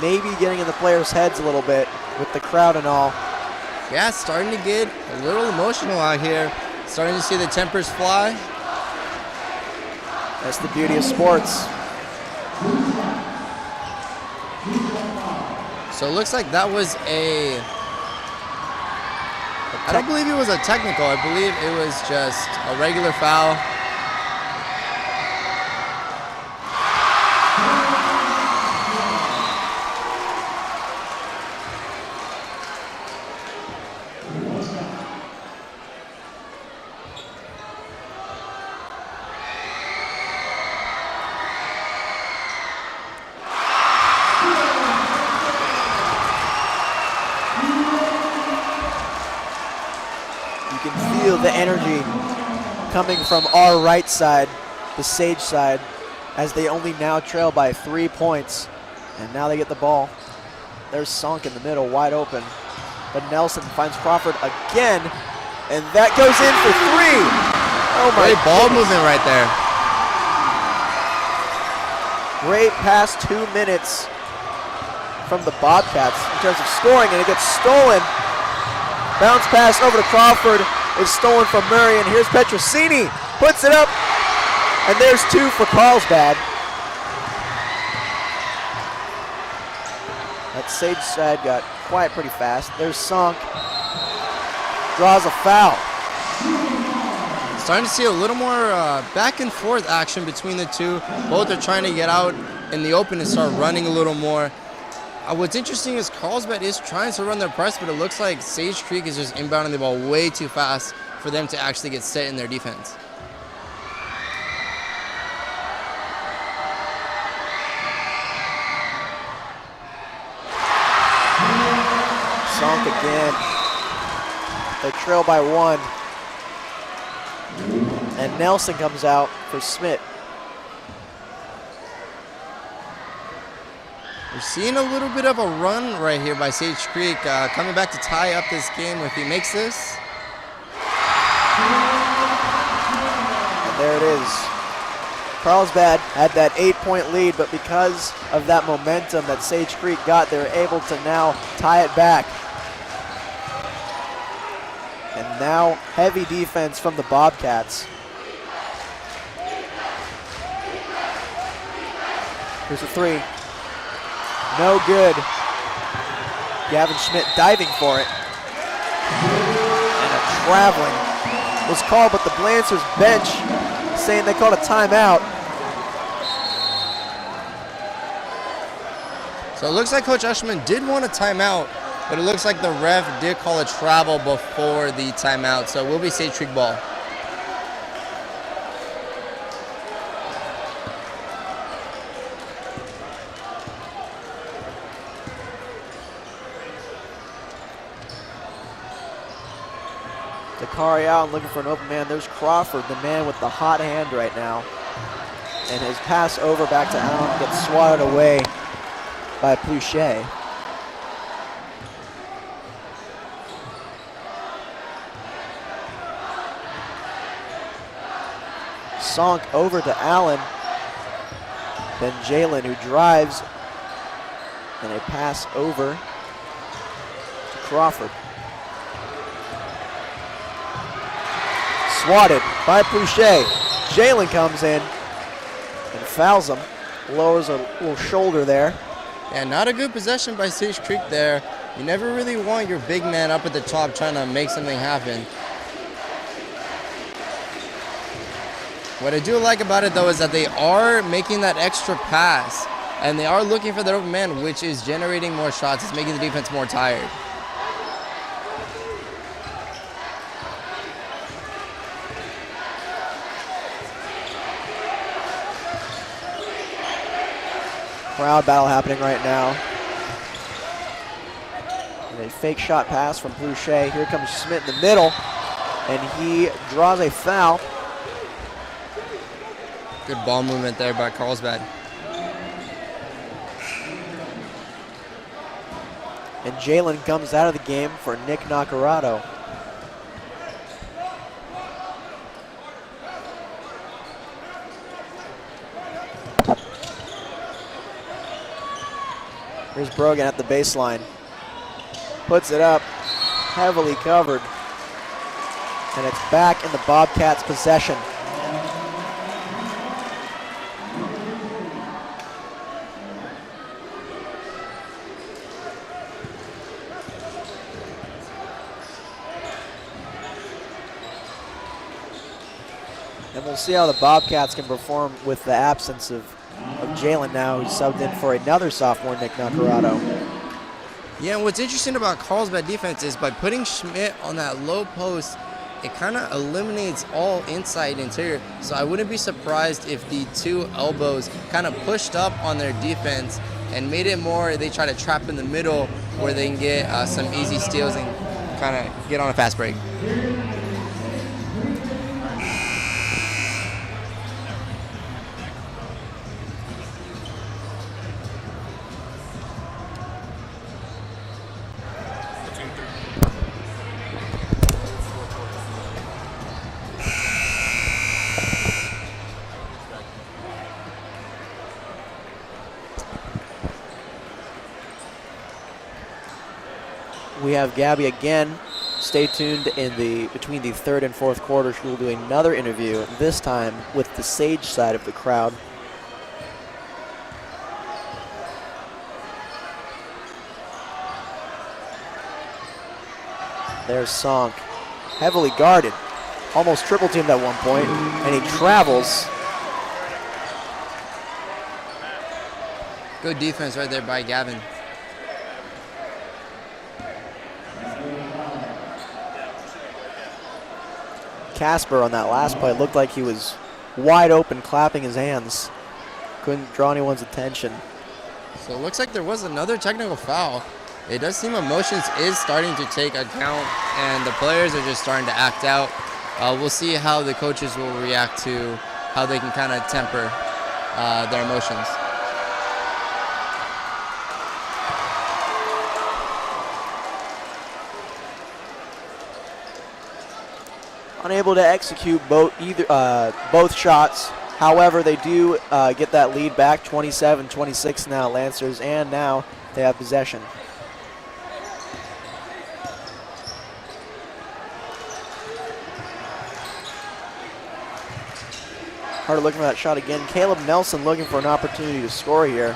Maybe getting in the players' heads a little bit with the crowd and all. Yeah, starting to get a little emotional out here. Starting to see the tempers fly. That's the beauty of sports. So it looks like that was I don't believe it was a technical. I believe it was just a regular foul. The energy coming from our right side, the Sage side, as they only now trail by 3 points. And now they get the ball. There's Sonk in the middle, wide open. But Nelson finds Crawford again, and that goes in for 3. Oh my Great ball movement right there. Great past 2 minutes from the Bobcats in terms of scoring, and it gets stolen. Bounce pass over to Crawford. Is stolen from Murray, and here's Petrosini, puts it up, and there's 2 for Carlsbad. That Sage side got quiet pretty fast. There's Sonk, draws a foul. Starting to see a little more back and forth action between the two. Both are trying to get out in the open and start running a little more. What's interesting is Carlsbad is trying to run their press, but it looks like Sage Creek is just inbounding the ball way too fast for them to actually get set in their defense. Sonk again. They trail by 1. And Nelson comes out for Smith. We're seeing a little bit of a run right here by Sage Creek, coming back to tie up this game if he makes this. And there it is. Carlsbad had that 8-point lead, but because of that momentum that Sage Creek got, they're able to now tie it back. And now heavy defense from the Bobcats. Here's a 3. No good. Gavin Schmidt diving for it. And a traveling was called, but the Lancers bench saying they called a timeout. So it looks like Coach Ushman did want a timeout, but it looks like the ref did call a travel before the timeout. So it will be Sage Creek ball. Dakari out and looking for an open man. There's Crawford, the man with the hot hand right now. And his pass over back to Allen gets swatted away by Pluchet. Sonk over to Allen. Then Jalen, who drives, and a pass over to Crawford. Swatted by Pluchet. Jalen comes in and fouls him. Lowers a little shoulder there. Yeah, not a good possession by Sage Creek there. You never really want your big man up at the top trying to make something happen. What I do like about it, though, is that they are making that extra pass and they are looking for their open man, which is generating more shots. It's making the defense more tired. Crowd battle happening right now. And a fake shot pass from Boucher. Here comes Schmidt in the middle, and he draws a foul. Good ball movement there by Carlsbad. And Jalen comes out of the game for Nick Nacarado. Here's Brogan at the baseline. Puts it up, heavily covered. And it's back in the Bobcats' possession. And we'll see how the Bobcats can perform with the absence of Jalen now, who's subbed in for another sophomore, Nick Nacarado. Yeah, and what's interesting about Carlsbad defense is by putting Schmidt on that low post, it kind of eliminates all inside interior. So I wouldn't be surprised if the two elbows kind of pushed up on their defense and made it more, they try to trap in the middle where they can get some easy steals and kind of get on a fast break. We have Gabby again. Stay tuned between the third and fourth quarter. She will do another interview, this time with the Sage side of the crowd. There's Sonk, heavily guarded, almost triple teamed at one point, and he travels. Good defense right there by Gavin. Casper on that last play looked like he was wide open, clapping his hands. Couldn't draw anyone's attention. So it looks like there was another technical foul. It does seem emotions is starting to take account, and the players are just starting to act out. We'll see how the coaches will react to how they can kind of temper their emotions. Unable to execute both shots. However, they do get that lead back, 27-26 now, Lancers, and now they have possession. Harder looking for that shot again. Caleb Nelson looking for an opportunity to score here.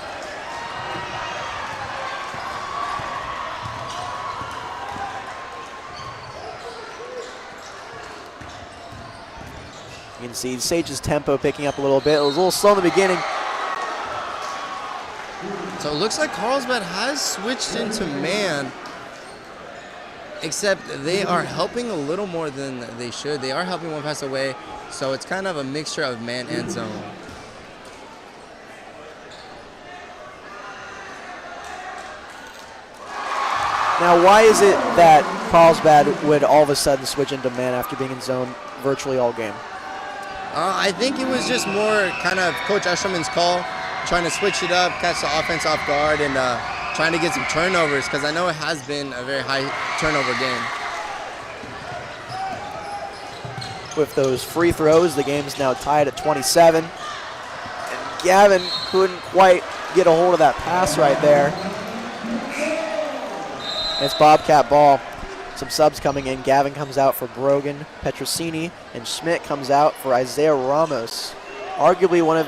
You can see Sage's tempo picking up a little bit. It was a little slow in the beginning. So it looks like Carlsbad has switched into man, except they are helping a little more than they should. They are helping one pass away, so it's kind of a mixture of man and zone. Now, why is it that Carlsbad would all of a sudden switch into man after being in zone virtually all game? I think it was just more kind of Coach Eshelman's call, trying to switch it up, catch the offense off guard, and trying to get some turnovers, because I know it has been a very high turnover game. With those free throws, the game's now tied at 27. And Gavin couldn't quite get a hold of that pass right there. It's Bobcat ball. Some subs coming in. Gavin comes out for Brogan, Petrosini, and Schmidt comes out for Isaiah Ramos. Arguably one of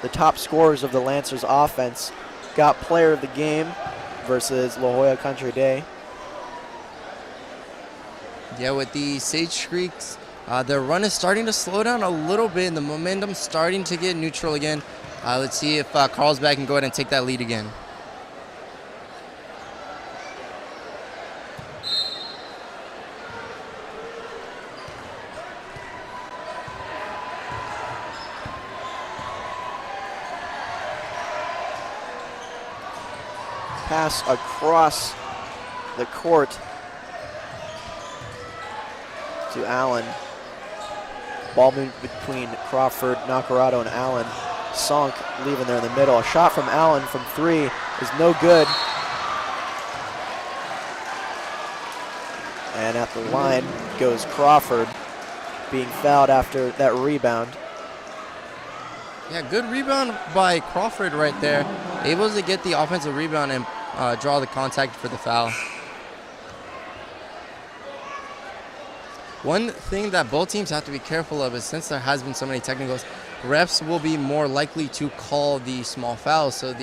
the top scorers of the Lancers offense. Got player of the game versus La Jolla Country Day. Yeah, with the Sage Streaks, their run is starting to slow down a little bit, and the momentum's starting to get neutral again. Let's see if Carlsbad can go ahead and take that lead again. Pass across the court to Allen. Ball moved between Crawford, Nacarado, and Allen. Sonk leaving there in the middle. A shot from Allen from 3 is no good. And at the line goes Crawford, being fouled after that rebound. Yeah, good rebound by Crawford right there. Able to get the offensive rebound and draw the contact for the foul. One thing that both teams have to be careful of is since there has been so many technicals, refs will be more likely to call the small fouls. So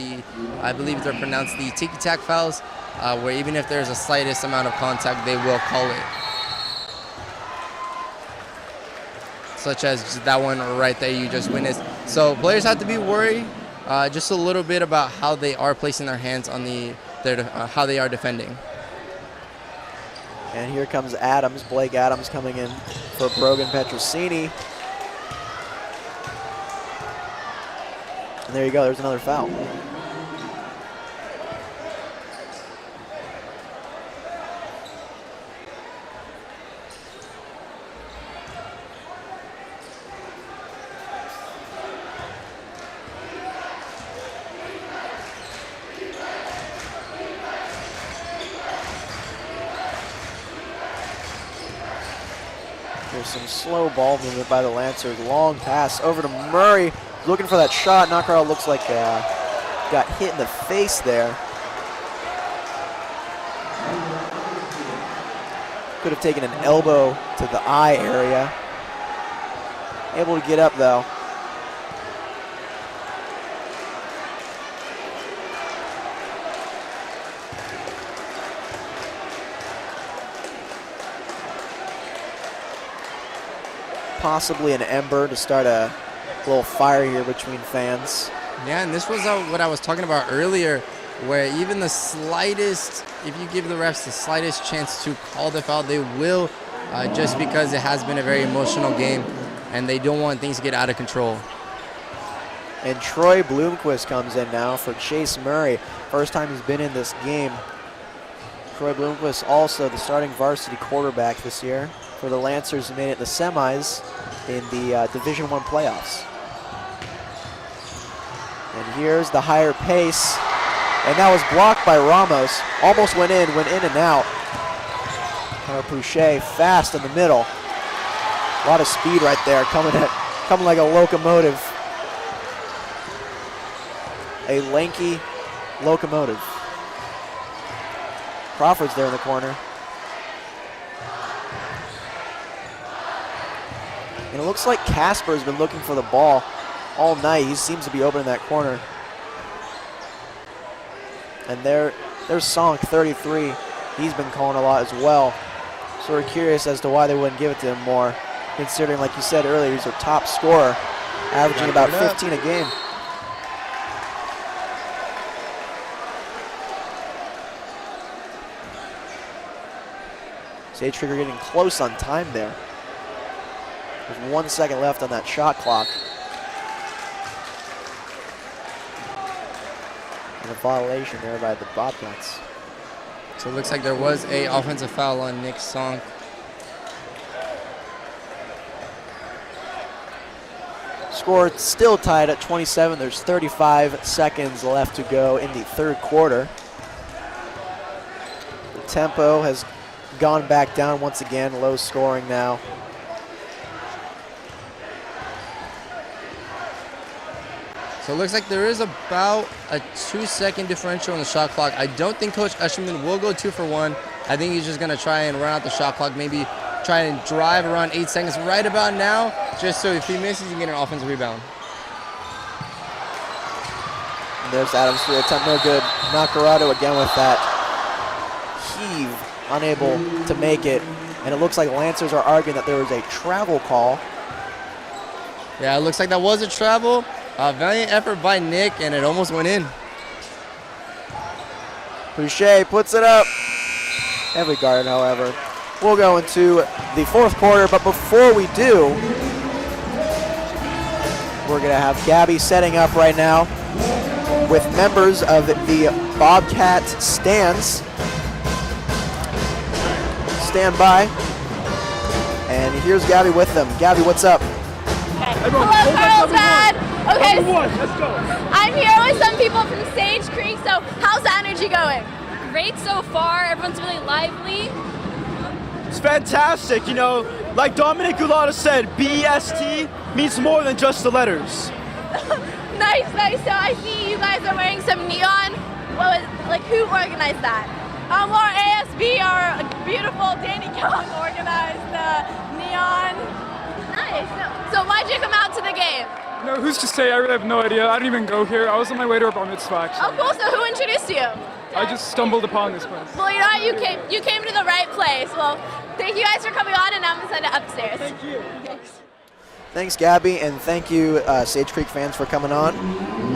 I believe they're pronounced the ticky-tack fouls, where even if there's a slightest amount of contact, they will call it. Such as that one right there you just witnessed. So players have to be worried just a little bit about how they are placing their hands on how they are defending. And here comes Adams, Blake Adams coming in for Brogan Petrosini. And there you go, there's another foul. There's some slow ball movement by the Lancers. Long pass over to Murray. Looking for that shot. Nacarado looks like got hit in the face there. Could have taken an elbow to the eye area. Able to get up though. Possibly an ember to start a little fire here between fans. Yeah, and this was what I was talking about earlier, where even the slightest, if you give the refs the slightest chance to call the foul, they will, just because it has been a very emotional game and they don't want things to get out of control. And Troy Bloomquist comes in now for Chase Murray. First time he's been in this game. Troy Bloomquist also the starting varsity quarterback this year for the Lancers, who made it in the semis in the Division I playoffs. And here's the higher pace, and that was blocked by Ramos. Almost went in and out. Pouchet fast in the middle. A lot of speed right there, coming like a locomotive. A lanky locomotive. Crawford's there in the corner. And it looks like Casper's been looking for the ball all night. He seems to be open in that corner. And there's Sonk, 33. He's been calling a lot as well. So we're curious as to why they wouldn't give it to him more, considering, like you said earlier, he's their top scorer, averaging about 15 a game. Sage Trigger getting close on time there. There's 1 second left on that shot clock. And a violation there by the Bobcats. So it looks like there was a offensive foul on Nick Sonk. Score still tied at 27. There's 35 seconds left to go in the third quarter. The tempo has gone back down once again, low scoring now. So it looks like there is about a 2-second differential in the shot clock. I don't think Coach Usherman will go 2 for 1. I think he's just going to try and run out the shot clock, maybe try and drive around 8 seconds right about now, just so if he misses, he can get an offensive rebound. And there's Adams' 3 attempt, no good. Nacarado again with that heave, unable to make it. And it looks like Lancers are arguing that there was a travel call. Yeah, it looks like that was a travel. Valiant effort by Nick, and it almost went in. Boucher puts it up. Heavily guarded, however. We'll go into the fourth quarter, but before we do, we're going to have Gabby setting up right now with members of the Bobcat stands. Stand by. And here's Gabby with them. Gabby, what's up? Hello, Carlsbad. Okay, let's go. I'm here with some people from Sage Creek. So, how's the energy going? Great so far. Everyone's really lively. It's fantastic. You know, like Dominic Gulata said, BEST means more than just the letters. Nice. So I see you guys are wearing some neon. Who organized that? Our ASB, our beautiful Danny Kellogg organized the neon. Nice. So why'd you come out to the game? No, who's to say? I really have no idea. I didn't even go here. I was on my way to a bar mitzvah, actually. Oh, cool. So who introduced you? I just stumbled upon this place. Well, you know what? You came to the right place. Well, thank you guys for coming on, and I'm going to send it upstairs. Thank you. Thanks. Thanks, Gabby, and thank you, Sage Creek fans, for coming on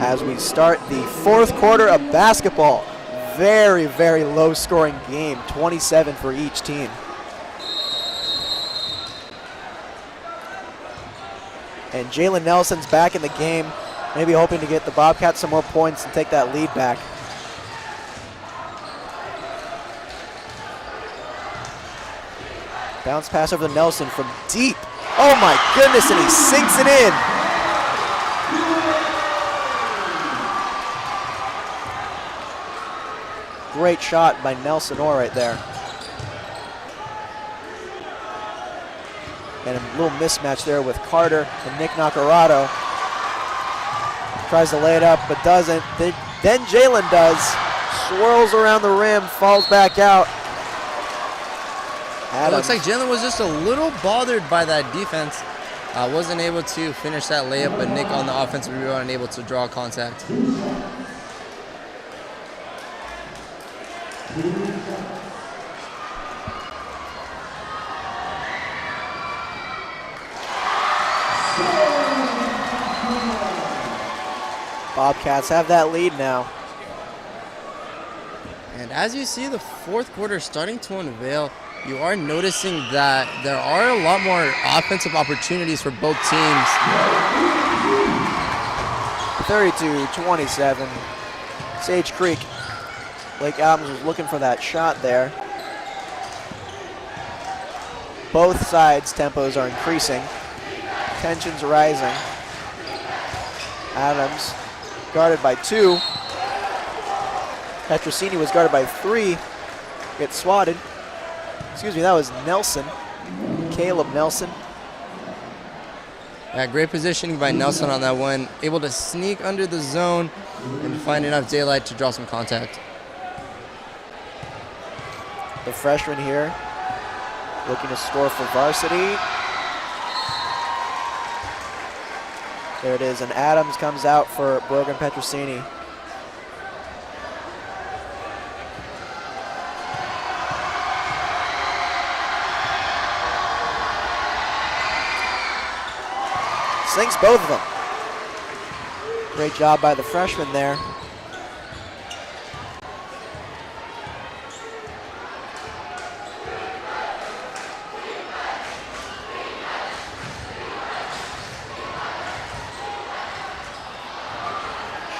as we start the fourth quarter of basketball. Very, very low-scoring game, 27 for each team. And Jalen Nelson's back in the game, maybe hoping to get the Bobcats some more points and take that lead back. Bounce pass over to Nelson from deep. Oh my goodness, and he sinks it in. Great shot by Nelson Orr right there. And a little mismatch there with Carter and Nick Nacarado. Tries to lay it up, but doesn't. Then Jalen does. Swirls around the rim, falls back out. It looks like Jalen was just a little bothered by that defense. Wasn't able to finish that layup, but Nick on the offensive rebound able to draw contact. Bobcats have that lead now. And as you see the fourth quarter starting to unveil, you are noticing that there are a lot more offensive opportunities for both teams. 32-27. Sage Creek. Blake Adams was looking for that shot there. Both sides' tempos are increasing. Tensions rising. Adams guarded by 2. Petrosini was guarded by 3. Gets swatted. Excuse me, that was Nelson. Caleb Nelson. Yeah, great positioning by Nelson on that one. Able to sneak under the zone and find enough daylight to draw some contact. The freshman here looking to score for Varsity. There it is, and Adams comes out for Brogan Petrosini. Sinks both of them. Great job by the freshman there.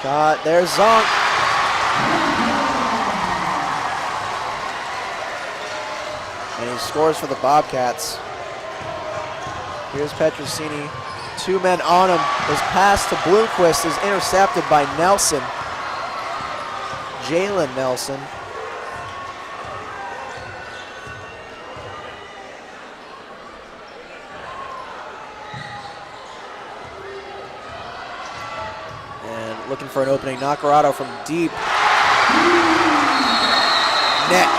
Shot, there's Zonk. And he scores for the Bobcats. Here's Petrosini. 2 men on him. His pass to Bloomquist is intercepted by Nelson. Jalen Nelson. And looking for an opening. Nacarado from deep. Net.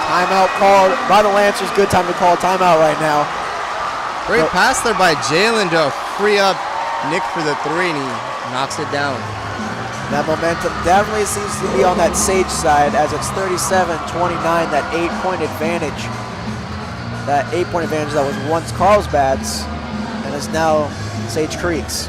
Timeout called by the Lancers. Good time to call a timeout right now. Great pass there by Jalen to free up Nick for the 3, and he knocks it down. That momentum definitely seems to be on that Sage side as it's 37-29, that 8-point advantage. That 8-point advantage that was once Carlsbad's. And as is now Sage Creek's.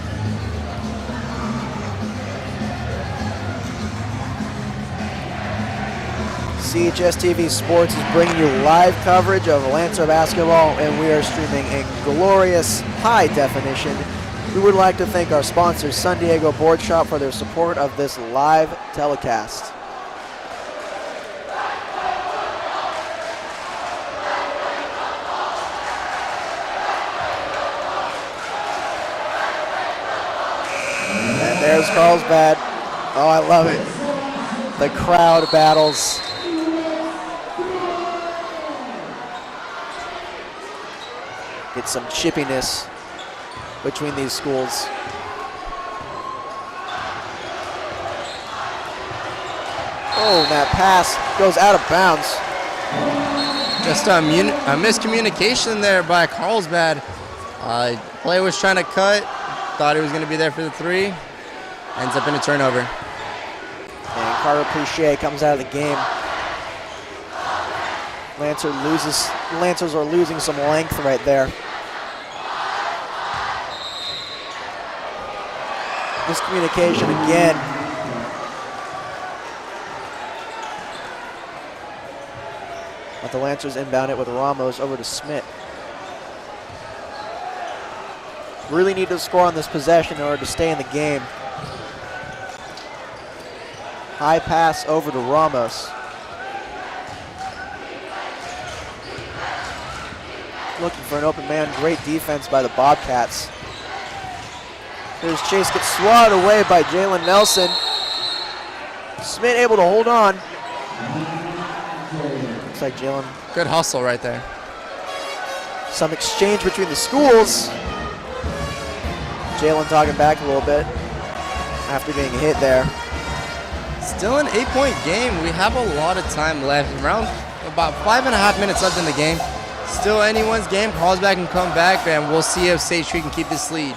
CHSTV Sports is bringing you live coverage of Lancer basketball, and we are streaming in glorious high definition. We would like to thank our sponsor, San Diego Board Shop, for their support of this live telecast. And there's Carlsbad. Oh, I love it. The crowd battles. Get some chippiness between these schools. Oh, that pass goes out of bounds. Just a miscommunication there by Carlsbad. Player was trying to cut, thought he was going to be there for the three. Ends up in a turnover. And Carter Plouchet comes out of the game. Lancers are losing some length right there. Miscommunication again. But the Lancers inbound it with Ramos over to Smith. Really need to score on this possession in order to stay in the game. High pass over to Ramos. Looking for an open man. Great defense by the Bobcats. Here's Chase, gets swatted away by Jalen Nelson. Smith able to hold on. Looks like Jalen. Good hustle right there. Some exchange between the schools. Jalen talking back a little bit after being hit there. Still an 8-point game. We have a lot of time left. Around about 5.5 minutes left in the game. Still anyone's game. Carlsbad can come back, and we'll see if Sage Creek can keep this lead.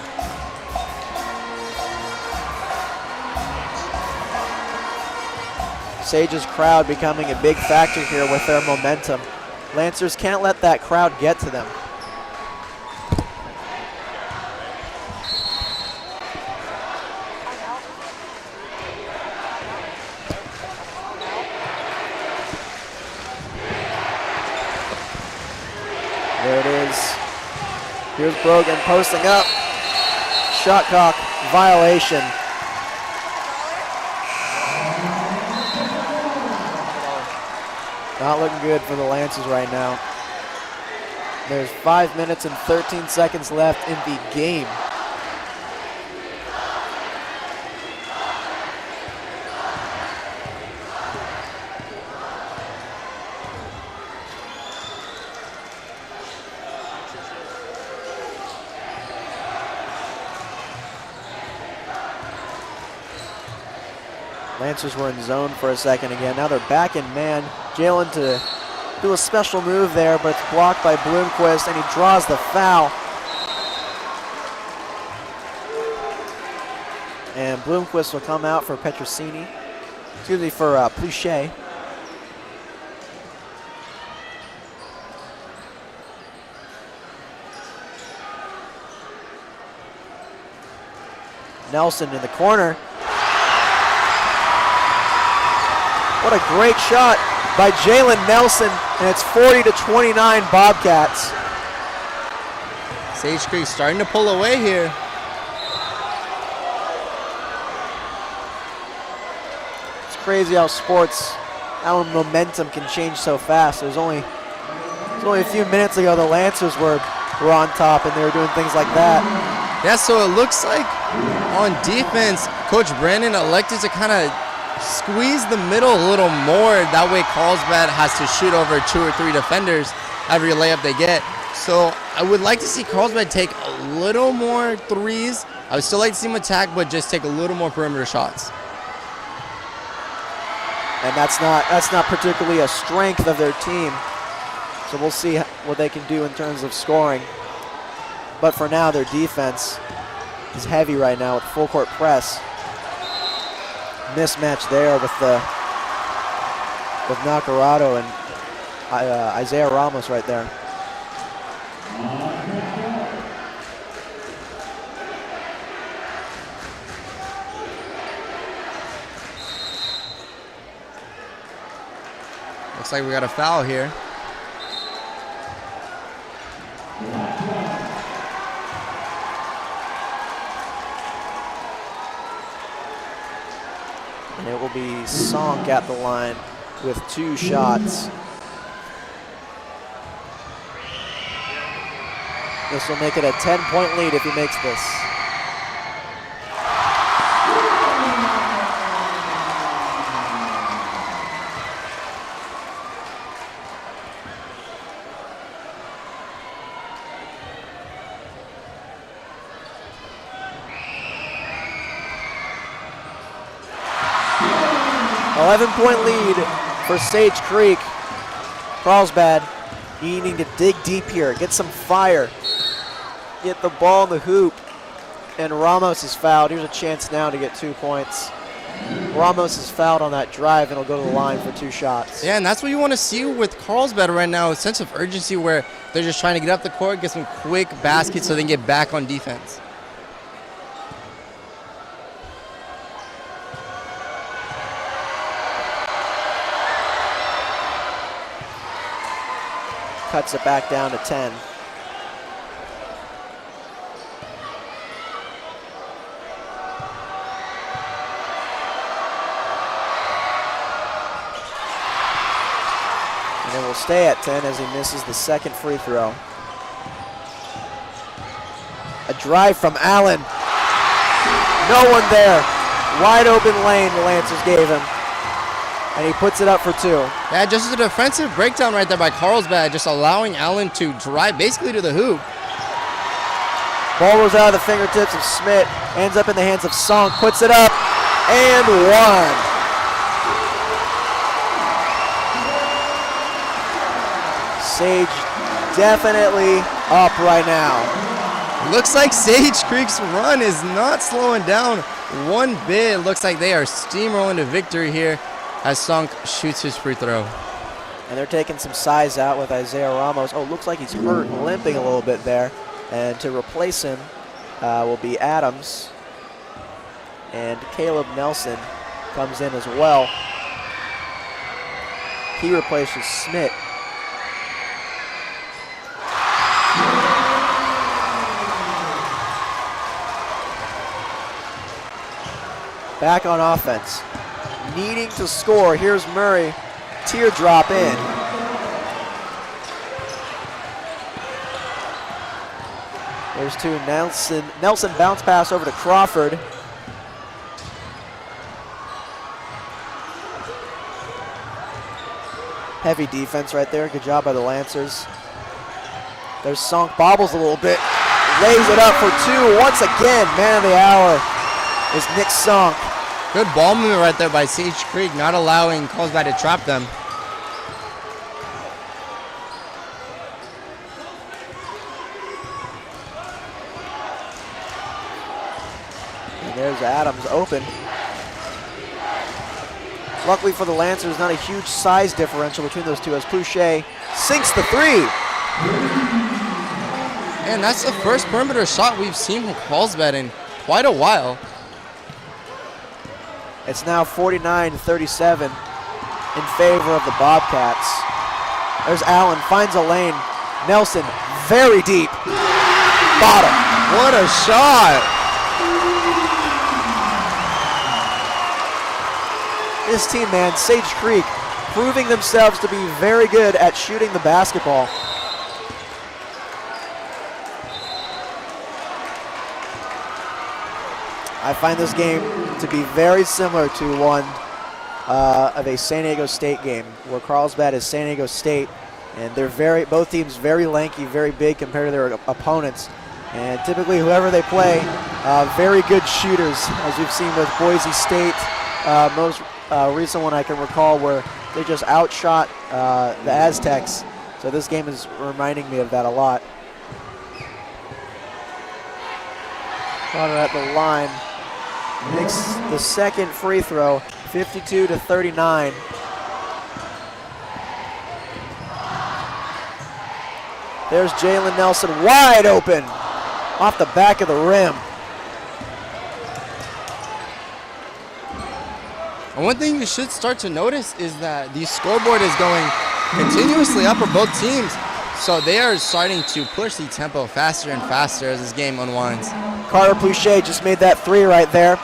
Sage's crowd becoming a big factor here with their momentum. Lancers can't let that crowd get to them. There it is. Here's Brogan posting up. Shot clock violation. Not looking good for the Lancers right now. There's 5 minutes and 13 seconds left in the game. Lancers were in zone for a second again. Now they're back in man. Jalen to do a special move there, but it's blocked by Bloomquist, and he draws the foul. And Bloomquist will come out for Petrosini. Excuse me, for Plouchet. Nelson in the corner. What a great shot by Jalen Nelson, and it's 40-29 Bobcats. Sage Creek starting to pull away here. It's crazy how momentum can change so fast. There's only a few minutes ago the Lancers were on top and they were doing things like that. Yeah, so it looks like on defense, Coach Brandon elected to kind of squeeze the middle a little more. That way Carlsbad has to shoot over 2 or 3 defenders every layup they get. So I would like to see Carlsbad take a little more threes. I would still like to see him attack, but just take a little more perimeter shots. And that's not particularly a strength of their team. So we'll see what they can do in terms of scoring. But for now, their defense is heavy right now with full court press. Mismatch there with Nacarado and Isaiah Ramos right there. Looks like we got a foul here. And it will be Sonk at the line with 2 shots. This will make it a 10-point lead if he makes this. Point lead for Sage Creek. Carlsbad needing to dig deep here, get some fire, get the ball in the hoop, and Ramos is fouled. Here's a chance now to get 2 points. Ramos is fouled on that drive and will go to the line for 2 shots. Yeah, and that's what you want to see with Carlsbad right now, a sense of urgency where they're just trying to get up the court, get some quick baskets so they can get back on defense. Cuts it back down to 10. And it will stay at 10 as he misses the second free throw. A drive from Allen. No one there. Wide open lane the Lancers gave him. And he puts it up for 2. Yeah, just a defensive breakdown right there by Carlsbad, just allowing Allen to drive basically to the hoop. Ball rolls out of the fingertips of Smith, ends up in the hands of Sonk, puts it up, and 1. Sage definitely up right now. Looks like Sage Creek's run is not slowing down one bit. It looks like they are steamrolling to victory here as Sonk shoots his free throw. And they're taking some size out with Isaiah Ramos. Oh, looks like he's hurt, limping a little bit there. And to replace him will be Adams. And Caleb Nelson comes in as well. He replaces Smith. Back on offense. Needing to score. Here's Murray. Teardrop in. There's 2. Nelson bounce pass over to Crawford. Heavy defense right there. Good job by the Lancers. There's Sonk, bobbles a little bit. Lays it up for 2. Once again, man of the hour is Nick Sonk. Good ball movement right there by Sage Creek, not allowing Carlsbad to trap them. And there's Adams open. Luckily for the Lancers, not a huge size differential between those two as Pouchet sinks the 3. And that's the first perimeter shot we've seen from Carlsbad in quite a while. It's now 49-37 in favor of the Bobcats. There's Allen, finds a lane. Nelson, very deep. Bottom. What a shot. This team, man, Sage Creek, proving themselves to be very good at shooting the basketball. I find this game to be very similar to one of a San Diego State game, where Carlsbad is San Diego State, and they're both teams very lanky, very big compared to their opponents. And typically, whoever they play, very good shooters, as we've seen with Boise State. Most recent one I can recall where they just outshot the Aztecs. So this game is reminding me of that a lot. Connor at the line. Makes the second free throw, 52-39. There's Jalen Nelson wide open off the back of the rim. And one thing you should start to notice is that the scoreboard is going continuously up for both teams. So they are starting to push the tempo faster and faster as this game unwinds. Carter Pouchet just made that 3 right there.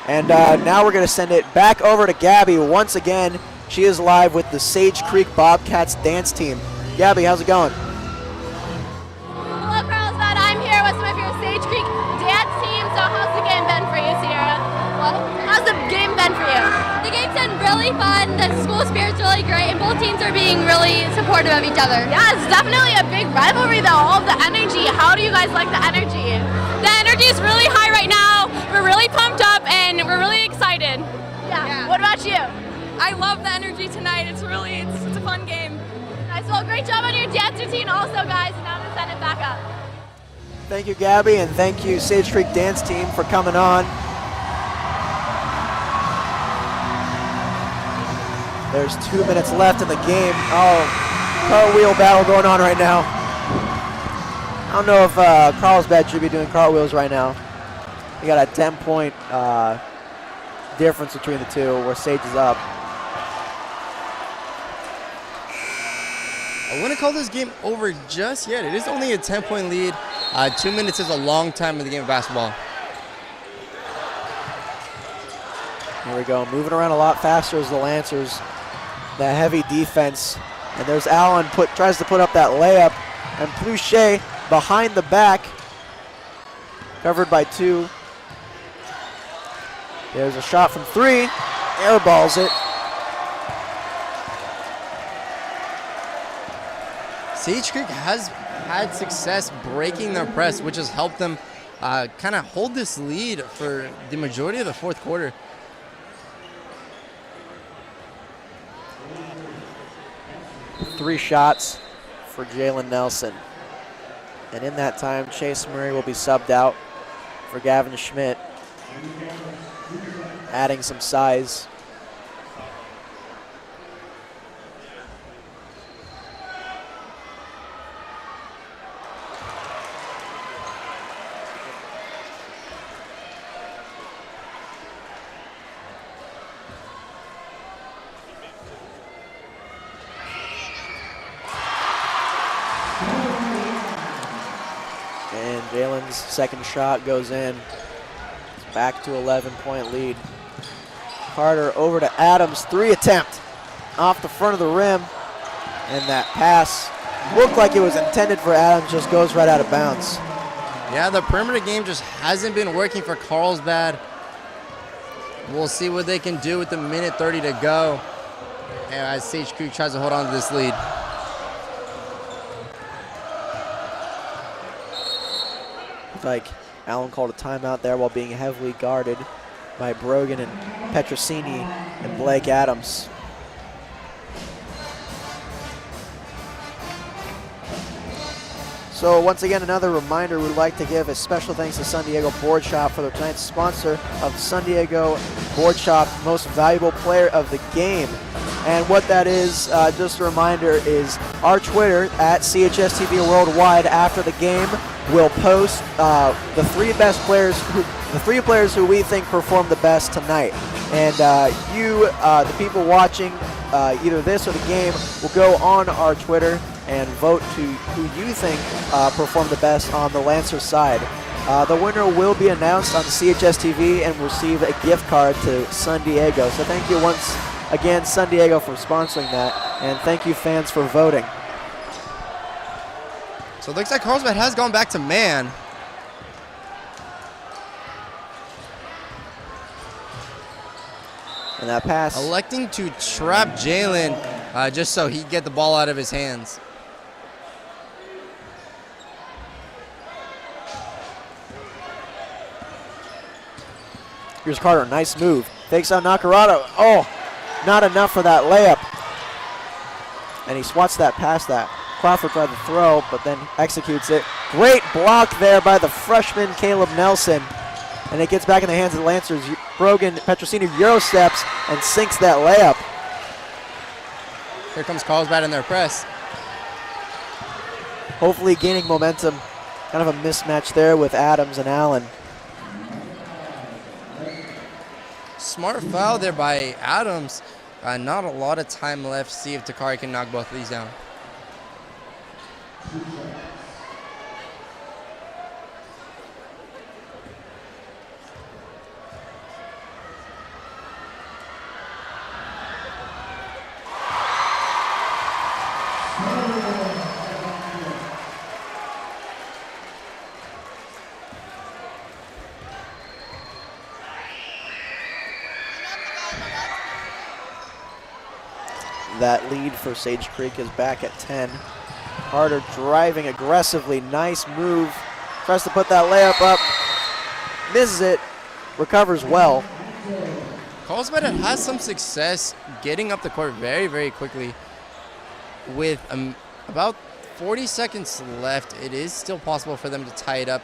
And now we're going to send it back over to Gabby once again. She is live with the Sage Creek Bobcats dance team. Gabby, how's it going? Hello, Carlsbad. I'm here with some of your Sage Creek dance team. So how's the game been for you, Sierra? What? How's the game been for you? The game's been really fun. The school spirit's really great, and both teams are being really supportive of each other. Yeah, it's definitely a big rivalry, though. All of the energy. How do you guys like the energy? The energy is really high right now. We're really pumped up, and we're really excited. Yeah. What about you? I love the energy tonight. It's a fun game. Nice. Well, great job on your dance routine also, guys. And now I'm going to send it back up. Thank you, Gabby, and thank you, Sage Creek dance team, for coming on. There's 2 minutes left in the game. Oh, cartwheel battle going on right now. I don't know if Carlsbad should be doing cartwheels right now. We got a 10-point difference between the two where Sage is up. I wouldn't call this game over just yet. It is only a 10-point lead. 2 minutes is a long time in the game of basketball. Here we go, moving around a lot faster as the Lancers. That heavy defense. And there's Allen tries to put up that layup. And Pouchet behind the back. Covered by 2. There's a shot from 3. Airballs it. Sage Creek has had success breaking their press, which has helped them kind of hold this lead for the majority of the fourth quarter. Three shots for Jalen Nelson. And in that time, Chase Murray will be subbed out for Gavin Schmidt, adding some size. Jalen's second shot goes in. It's back to 11-point lead. Carter over to Adams, 3 attempt off the front of the rim. And that pass looked like it was intended for Adams, just goes right out of bounds. Yeah, the perimeter game just hasn't been working for Carlsbad. We'll see what they can do with the minute 30 to go as Sage Creek tries to hold on to this lead. Like Allen called a timeout there while being heavily guarded by Brogan and Petrosini and Blake Adams. So once again, another reminder, we'd like to give a special thanks to San Diego Board Shop for their tonight's sponsor of San Diego Board Shop Most Valuable Player of the Game. And what that is, just a reminder, is our Twitter at CHSTV Worldwide after the game will post the three players who we think performed the best tonight. And you, the people watching either this or the game, will go on our Twitter and vote to who you think performed the best on the Lancer side. The winner will be announced on CHSTV and receive a gift card to San Diego. So thank you once again, San Diego, for sponsoring that, and thank you, fans, for voting. So it looks like Carlsbad has gone back to man. And that pass. Electing to trap Jalen just so he'd get the ball out of his hands. Here's Carter, nice move. Fakes out Nakarado. Oh, not enough for that layup. And he swats that past that. Crawford tried to throw, but then executes it. Great block there by the freshman Caleb Nelson. And it gets back in the hands of the Lancers. Brogan, Petrosini Euro steps and sinks that layup. Here comes Carlsbad in their press. Hopefully gaining momentum. Kind of a mismatch there with Adams and Allen. Smart foul there by Adams. Not a lot of time left. See if Takari can knock both of these down. That lead for Sage Creek is back at 10. Harder driving aggressively. Nice move. Tries to put that layup up. Misses it. Recovers well. Carlsbad has some success getting up the court very, very quickly. With about 40 seconds left, it is still possible for them to tie it up.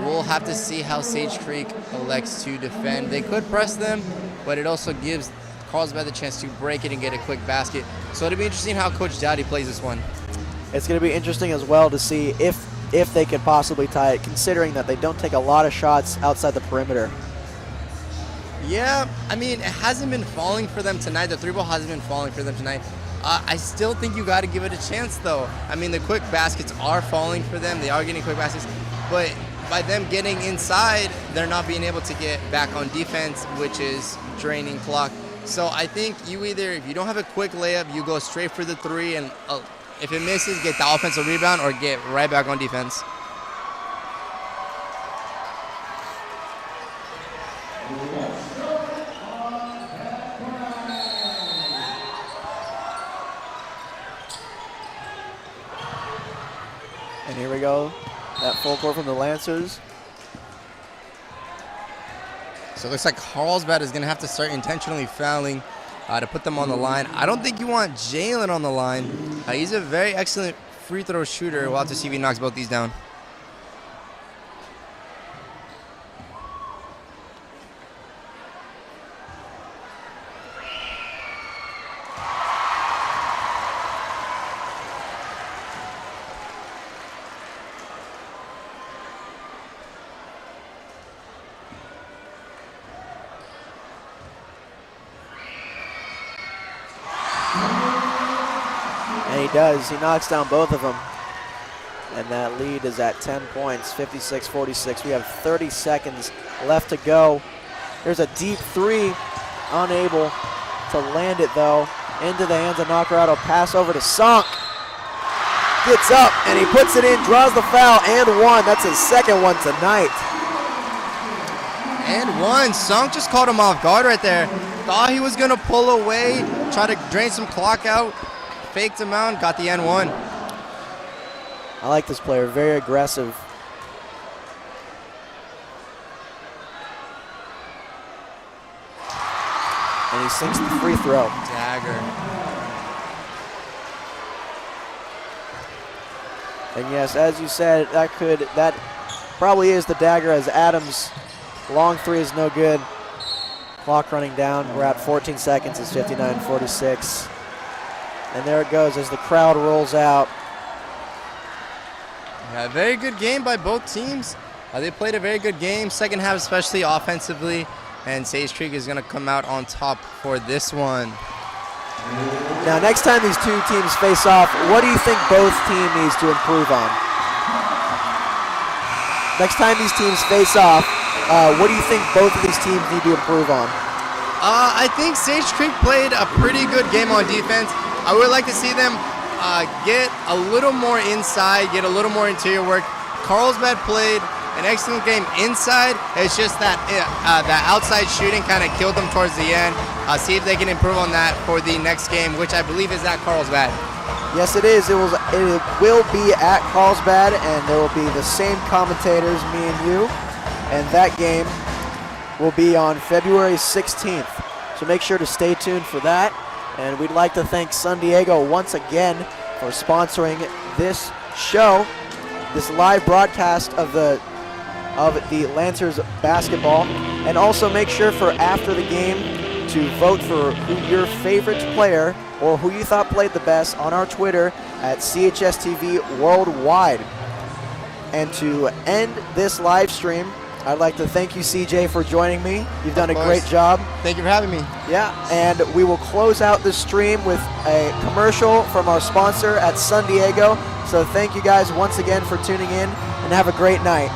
We'll have to see how Sage Creek elects to defend. They could press them, but it also gives Carlsbad the chance to break it and get a quick basket. So it'll be interesting how Coach Dowdy plays this one. It's going to be interesting as well to see if they could possibly tie it, considering that they don't take a lot of shots outside the perimeter. Yeah, I mean, it hasn't been falling for them tonight. The three ball hasn't been falling for them tonight. I still think you got to give it a chance, though. I mean, the quick baskets are falling for them. They are getting quick baskets. But by them getting inside, they're not being able to get back on defense, which is draining clock. So I think you either, if you don't have a quick layup, you go straight for the three, and if it misses, get the offensive rebound or get right back on defense. And here we go, that full court from the Lancers. So it looks like Carlsbad is going to have to start intentionally fouling to put them on the line. I don't think you want Jalen on the line. He's a very excellent free throw shooter. We'll have to see if he knocks both these down. And he does. He knocks down both of them. And that lead is at 10 points, 56-46. We have 30 seconds left to go. There's a deep three. Unable to land it, though. Into the hands of Nacarado. Pass over to Sonk. Gets up, and he puts it in, draws the foul, and one. That's his second one tonight. And one. Sonk just caught him off guard right there. Thought he was going to pull away, try to drain some clock out. Faked him out, got the N1. I like this player, very aggressive. And he sinks the free throw. Dagger. And yes, as you said, that probably is the dagger, as Adams' long three is no good. Clock running down. We're at 14 seconds. It's 59-46. And there it goes as the crowd rolls out. Yeah, very good game by both teams. They played a very good game, second half especially offensively, and Sage Creek is going to come out on top for this one. Now, next time these two teams face off, what do you think both teams needs to improve on? Next time these teams face off, what do you think both of these teams need to improve on? I think Sage Creek played a pretty good game on defense. I would like to see them get a little more inside, get a little more interior work. Carlsbad played an excellent game inside. It's just that that outside shooting kind of killed them towards the end. See if they can improve on that for the next game, which I believe is at Carlsbad. Yes, it is. It will be at Carlsbad, and there will be the same commentators, me and you. And that game will be on February 16th. So make sure to stay tuned for that. And we'd like to thank San Diego once again for sponsoring this show, this live broadcast of the Lancers basketball. And also make sure for after the game to vote for who your favorite player or who you thought played the best on our Twitter at CHSTV Worldwide. And to end this live stream, I'd like to thank you, CJ, for joining me. You've done a course. great job. Thank you for having me. Yeah, and we will close out the stream with a commercial from our sponsor at San Diego. So thank you guys once again for tuning in, and have a great night.